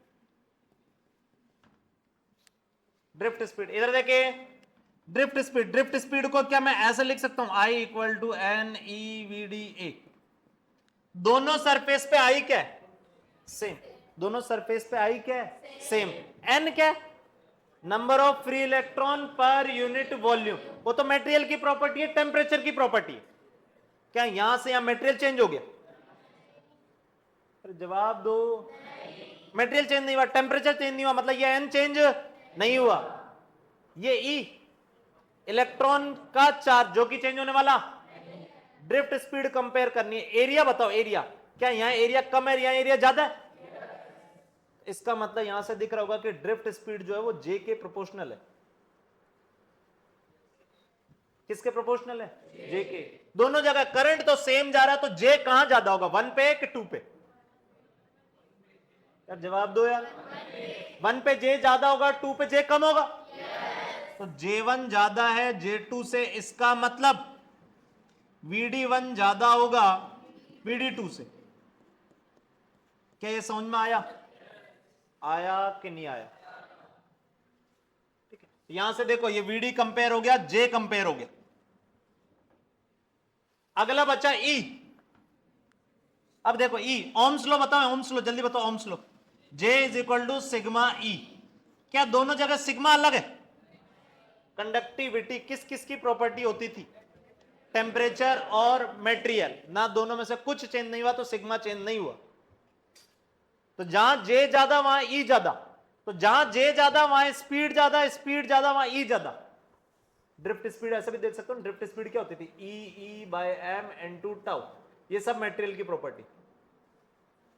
ड्रिफ्ट स्पीड इधर देखिए। ड्रिफ्ट स्पीड, ड्रिफ्ट स्पीड को क्या मैं ऐसे लिख सकता हूं? I equal to N E V D A. दोनों सरफेस पे I क्या है? सेम। दोनों सरफेस पे I क्या है? सेम। N क्या है? Number of free electron per unit volume. वो तो मटेरियल की प्रॉपर्टी है, टेम्परेचर की प्रॉपर्टी है। क्या यहां से यहां मटेरियल चेंज हो गया? अरे जवाब दो। मटेरियल चेंज नहीं हुआ, टेम्परेचर चेंज नहीं हुआ, मतलब ये N चेंज नहीं हुआ। ये E इलेक्ट्रॉन का चार्ज जो कि चेंज होने वाला। ड्रिफ्ट स्पीड कंपेयर करनी है। एरिया बताओ, एरिया क्या यहां एरिया कम है, यहां एरिया ज्यादा है? इसका मतलब यहां से दिख रहा होगा कि ड्रिफ्ट स्पीड जो है वो J के प्रोपोर्शनल है। किसके प्रोपोर्शनल है? J के। दोनों जगह करंट तो सेम जा रहा है, तो J कहां ज्यादा होगा? 1 पे कि 2 पे? यार जवाब दो यार। 1 पे J ज्यादा होगा, 2 पे J कम होगा। तो J1 ज्यादा है J2 से, इसका मतलब VD1 ज्यादा होगा VD2 से। क्या ये समझ में आया? आया कि नहीं आया? ठीक है, यहां से देखो ये VD कंपेयर हो गया, J कंपेयर हो गया। अगला बचा E। अब देखो E, ओम्स लो बताओ, ओम्स लो जल्दी बताओ, Ohm's law. J is equal to sigma E। क्या दोनों जगह सिग्मा अलग है? कंडक्टिविटी किस किस की प्रॉपर्टी होती थी? टेम्परेचर और मटेरियल ना, दोनों में से कुछ चेंज नहीं हुआ तो सिग्मा चेंज नहीं हुआ। तो जहां J ज्यादा वहां E ज्यादा। तो जहां J ज्यादा वहां स्पीड ज्यादा, स्पीड ज्यादा वहां E ज्यादा। ड्रिफ्ट स्पीड ऐसे भी देख सकते हो। ड्रिफ्ट स्पीड क्या होती थी? E by M into tau. ये सब मटेरियल की property.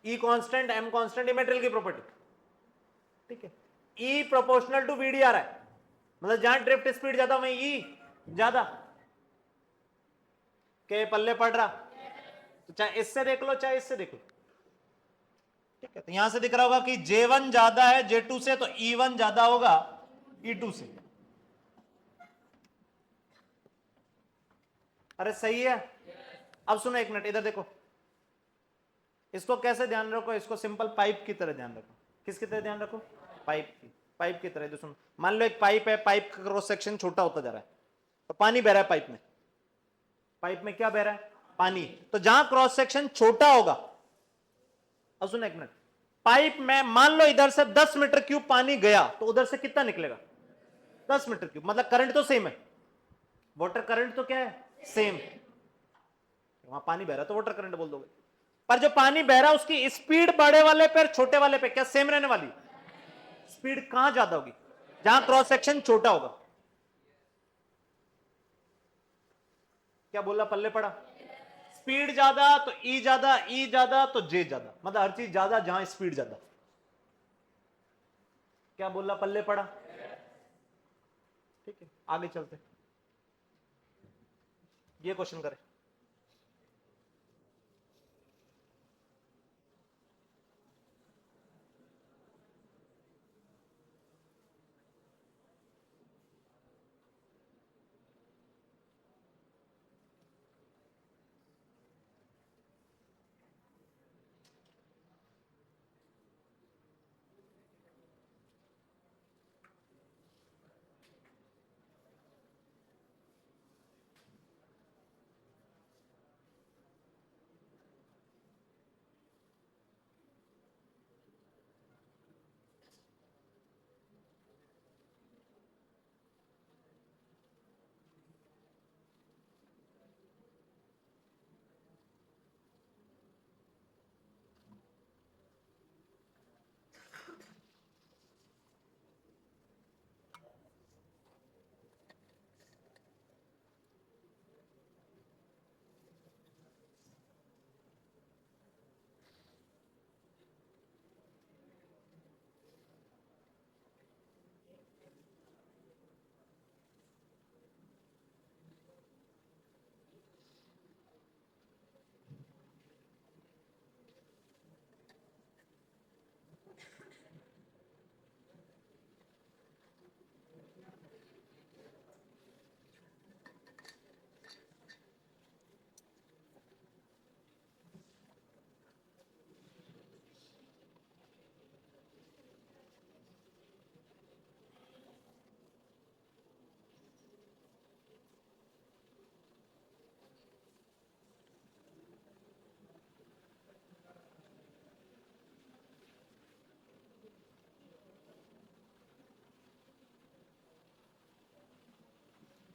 E constant, M constant, ये मटेरियल की प्रॉपर्टी। ठीक है, E प्रोपोर्शनल टू VD आ रहा है, मतलब जहां ड्रिफ्ट स्पीड ज्यादा वहीं E ज्यादा। के पल्ले पड़ रहा? तो चाहे इससे देख लो चाहे इससे देख लो। ठीक है, तो यहां से दिख रहा होगा कि J1 ज्यादा है J2 से, तो E1 ज्यादा होगा E2 से। अरे सही है। अब सुनो एक मिनट, इधर देखो। इसको कैसे ध्यान रखो? इसको सिंपल पाइप की तरह ध्यान रखो। किसकी तरह ध्यान रखो? पाइप की। पाइप की तरह। सुनो, मान लो एक पाइप है, पाइप का क्रॉस सेक्शन छोटा होता जा रहा है, तो पानी बह रहा है पाइप में। पाइप में क्या बह रहा है? पानी। तो जहां क्रॉस सेक्शन छोटा होगा, अब सुनो एक मिनट, पाइप में मान लो इधर से 10 मीटर क्यूब पानी गया, तो उधर से कितना निकलेगा? 10 मीटर क्यूब। मतलब करंट तो सेम है, वाटर करंट तो क्या है? सेम। वहां पानी बह रहा है तो वाटर करंट बोल दोगे। पर जो पानी बह रहा है उसकी स्पीड बड़े वाले पे और छोटे वाले पे क्या सेम रहने वाली? स्पीड कहां ज्यादा होगी? जहां क्रॉस सेक्शन छोटा होगा। क्या बोला? पल्ले पड़ा? स्पीड ज्यादा तो ई ज्यादा, ई ज्यादा तो जे ज्यादा, मतलब हर चीज ज्यादा जहां स्पीड ज्यादा। क्या बोला? पल्ले पड़ा? ठीक है, आगे चलते, ये क्वेश्चन करें।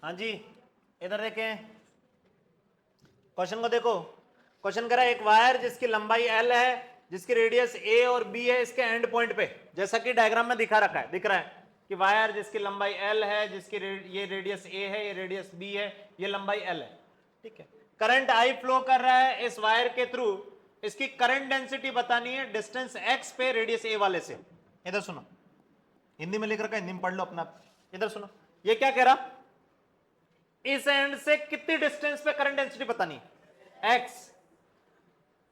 हाँ जी, इधर देखें क्वेश्चन को, देखो क्वेश्चन कह रहा है एक वायर जिसकी लंबाई एल है, जिसकी रेडियस ए और बी है, इसके एंड पॉइंट पे, जैसा कि डायग्राम में दिखा रखा है, दिख रहा है कि वायर जिसकी लंबाई एल है, जिसकी ये रेडियस ए है, ये रेडियस बी है, ये लंबाई एल है, ठीक है। करंट आई फ्लो कर रहा है इस वायर के थ्रू, इसकी करंट डेंसिटी बतानी है डिस्टेंस एक्स पे रेडियस ए वाले से। इधर सुनो, हिंदी में लिख रखा है, हिंदी में पढ़ लो अपना। इधर सुनो, ये क्या कह रहा, इस एंड से कितनी डिस्टेंस पे करंट डेंसिटी बतानी है, एक्स,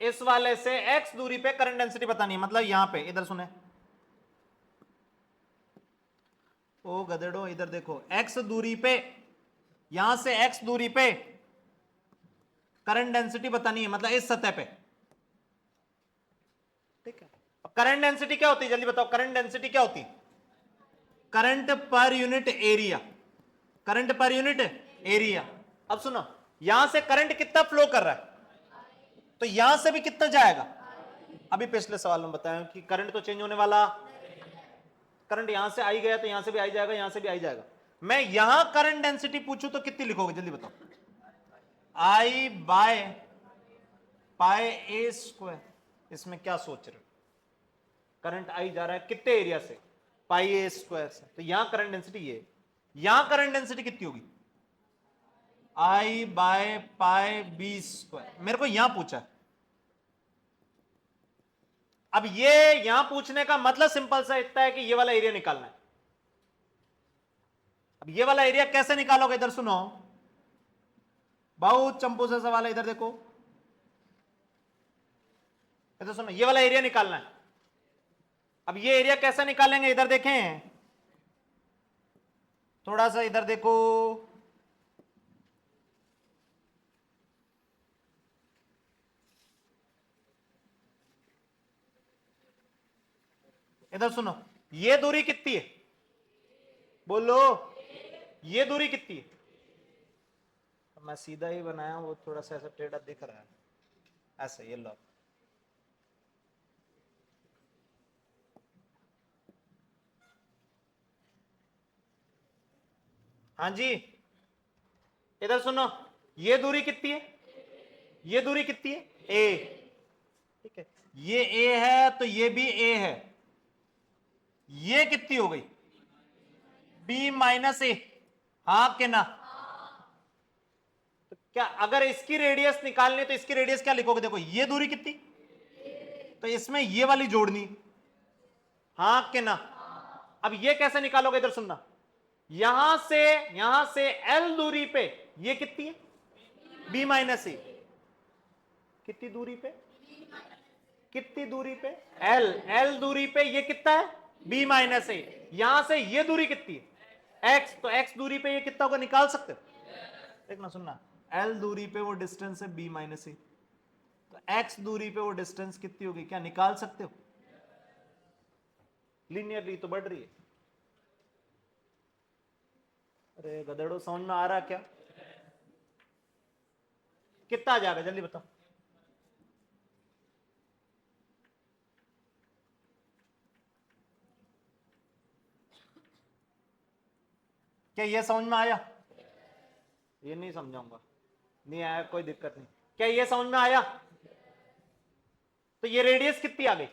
इस वाले से एक्स दूरी पे करंट डेंसिटी बतानी है, मतलब यहां पे, इधर सुने, ओ गधेड़ो इधर देखो, एक्स दूरी पे, यहां से एक्स दूरी पे करंट डेंसिटी बतानी है, मतलब इस सतह पे, ठीक है। करंट डेंसिटी क्या होती है जल्दी बताओ, करंट डेंसिटी क्या होती है, current per unit area, current per unit area. अब सुनो, यहां से करंट कितना फ्लो कर रहा है, तो यहां से भी कितना जाएगा, अभी पिछले सवाल में बताया कि करंट तो चेंज होने वाला, करंट यहां से आई गया तो यहां से भी आई जाएगा, यहां से भी आई जाएगा। मैं यहां करंट डेंसिटी पूछूं तो कितनी लिखोगे जल्दी बताओ, आई बाय पाई ए स्क्वायर, इसमें क्या सोच रहे हो, करंट आई जा रहा है कितने एरिया से, पाई ए स्क्वायर से, तो यहां करंट डेंसिटी ये, यहां करंट डेंसिटी कितनी होगी, आई बाय पाई बी स्क्वायर, मेरे को यहां पूछा। अब ये यहां पूछने का मतलब सिंपल सा इतना है कि ये वाला एरिया निकालना है। अब ये वाला एरिया कैसे निकालोगे, इधर सुनो, बहुत चंपू सा सवाल है, इधर देखो, इधर सुनो, ये वाला एरिया निकालना है। अब ये एरिया कैसे निकालेंगे, इधर देखें, थोड़ा सा इधर देखो, इधर सुनो, ये दूरी कितनी है, बोलो, ये दूरी कितनी है, मैं सीधा ही बनाया, वो थोड़ा सा ऐसा टेढ़ा दिख रहा है, ऐसा, ये लो, हाँ जी, इधर सुनो, ये दूरी कितनी है, ये दूरी कितनी है, ए, ठीक है, ये ए है तो ये भी ए है, ये कितनी हो गई, बी माइनस ए, हाँ के ना, तो क्या अगर इसकी रेडियस निकालनी तो इसकी रेडियस क्या लिखोगे, देखो ये दूरी कितनी, तो इसमें ये वाली जोड़नी, हाँ के ना। अब ये कैसे निकालोगे, इधर सुनना, यहां से एल दूरी पे ये कितनी है, बी माइनस ए, कितनी दूरी पे, कितनी दूरी पे, एल, एल दूरी पे ये कितना है, बी माइनस ए, यहां से ये दूरी कितनी है, एक्स, तो एक्स दूरी पे ये कितना होगा, निकाल सकते हो, देखना सुनना, एल दूरी पे वो डिस्टेंस है बी माइनस ए, तो एक्स दूरी पे वो डिस्टेंस कितनी होगी, क्या निकाल सकते हो, लीनियरली तो बढ़ रही है। अरे गधेड़ो समझ में आ रहा क्या, कितना आ जाएगा जल्दी बताओ, क्या ये समझ में आया, ये नहीं समझाऊंगा, नहीं आया कोई दिक्कत नहीं, क्या ये समझ में आया, तो ये रेडियस कितनी आ गई,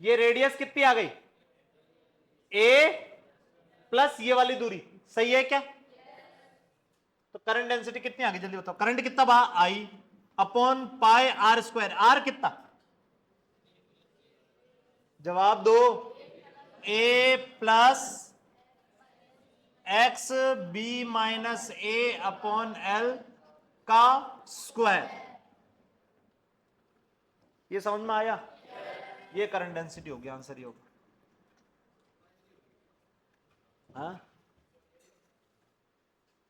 ये रेडियस कितनी आ गई, ए प्लस ये वाली दूरी, सही है क्या, तो करंट डेंसिटी कितनी आ गई जल्दी बताओ, करंट कितना बहा, I upon pi r square, r कितना, जवाब दो, a plus x b minus a upon l का स्क्वायर, ये समझ में आया, ये करंट डेंसिटी होगी, आंसर ये होगा, हाँ,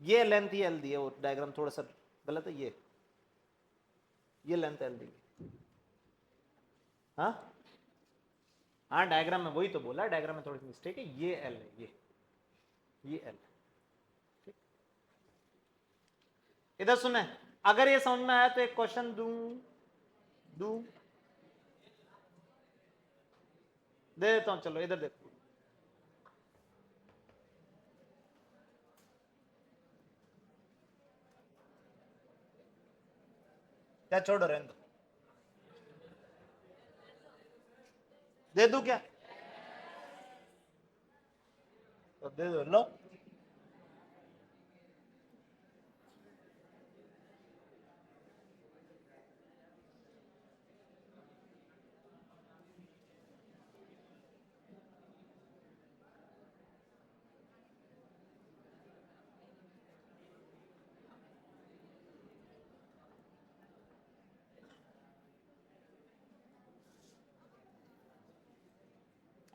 ये लेंथ ही एल दी है, वो डायग्राम थोड़ा सा गलत है, ये लेंथ एल दी है, हाँ हाँ, डायग्राम में वही तो बोला, डायग्राम में थोड़ी सी मिस्टेक है, ये एल है, ये एल, ठीक, इधर सुने, अगर ये समझ में आया तो एक क्वेश्चन दू दे देता हूं, चलो इधर देखो, क्या छोड़ो, रहने दो, दे दूं क्या? तो दे दो, लो।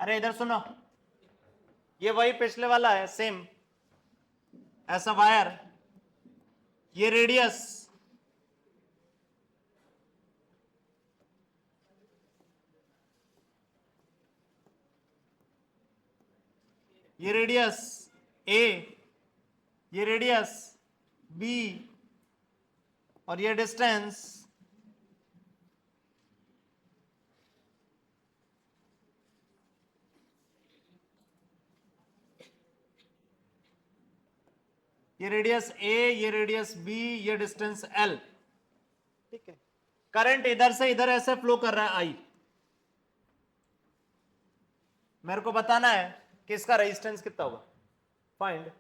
अरे इधर सुनो, ये वही पिछले वाला है, सेम ऐसा वायर, ये रेडियस, ये रेडियस ए, ये रेडियस बी, और ये डिस्टेंस ये रेडियस ए, ये रेडियस बी, ये डिस्टेंस एल। ठीक है, करंट इधर से इधर ऐसे फ्लो कर रहा है आई। मेरे को बताना है कि इसका रेजिस्टेंस कितना होगा। Find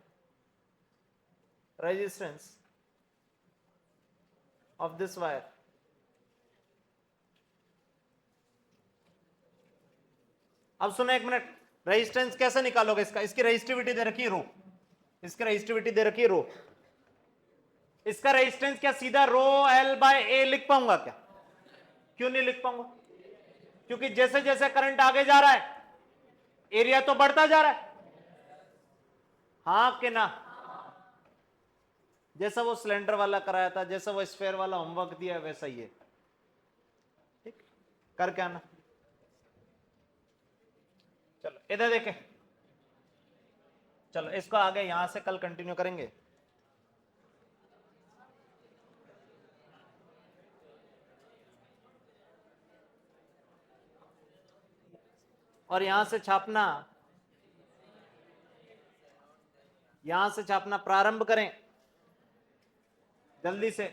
resistance of this wire. अब सुनो एक मिनट, रेजिस्टेंस कैसे निकालोगे इसका? इसकी रेजिस्टिविटी दे रखी है रो, इसकी रेजिस्टिविटी दे रखी है रो। इसका रेजिस्टेंस क्या सीधा रो एल बाय ए लिख पाऊंगा क्या? क्यों नहीं लिख पाऊंगा? क्योंकि जैसे जैसे करंट आगे जा रहा है एरिया तो बढ़ता जा रहा है, हाँ कि ना? जैसा वो सिलेंडर वाला कराया था, जैसा वो स्फेयर वाला होमवर्क दिया वैसा ही है। ठीक, करके आना। चलो इधर देखें, चलो इसको आगे यहां से कल कंटिन्यू करेंगे। और यहां से छापना, यहां से छापना प्रारंभ करें जल्दी से।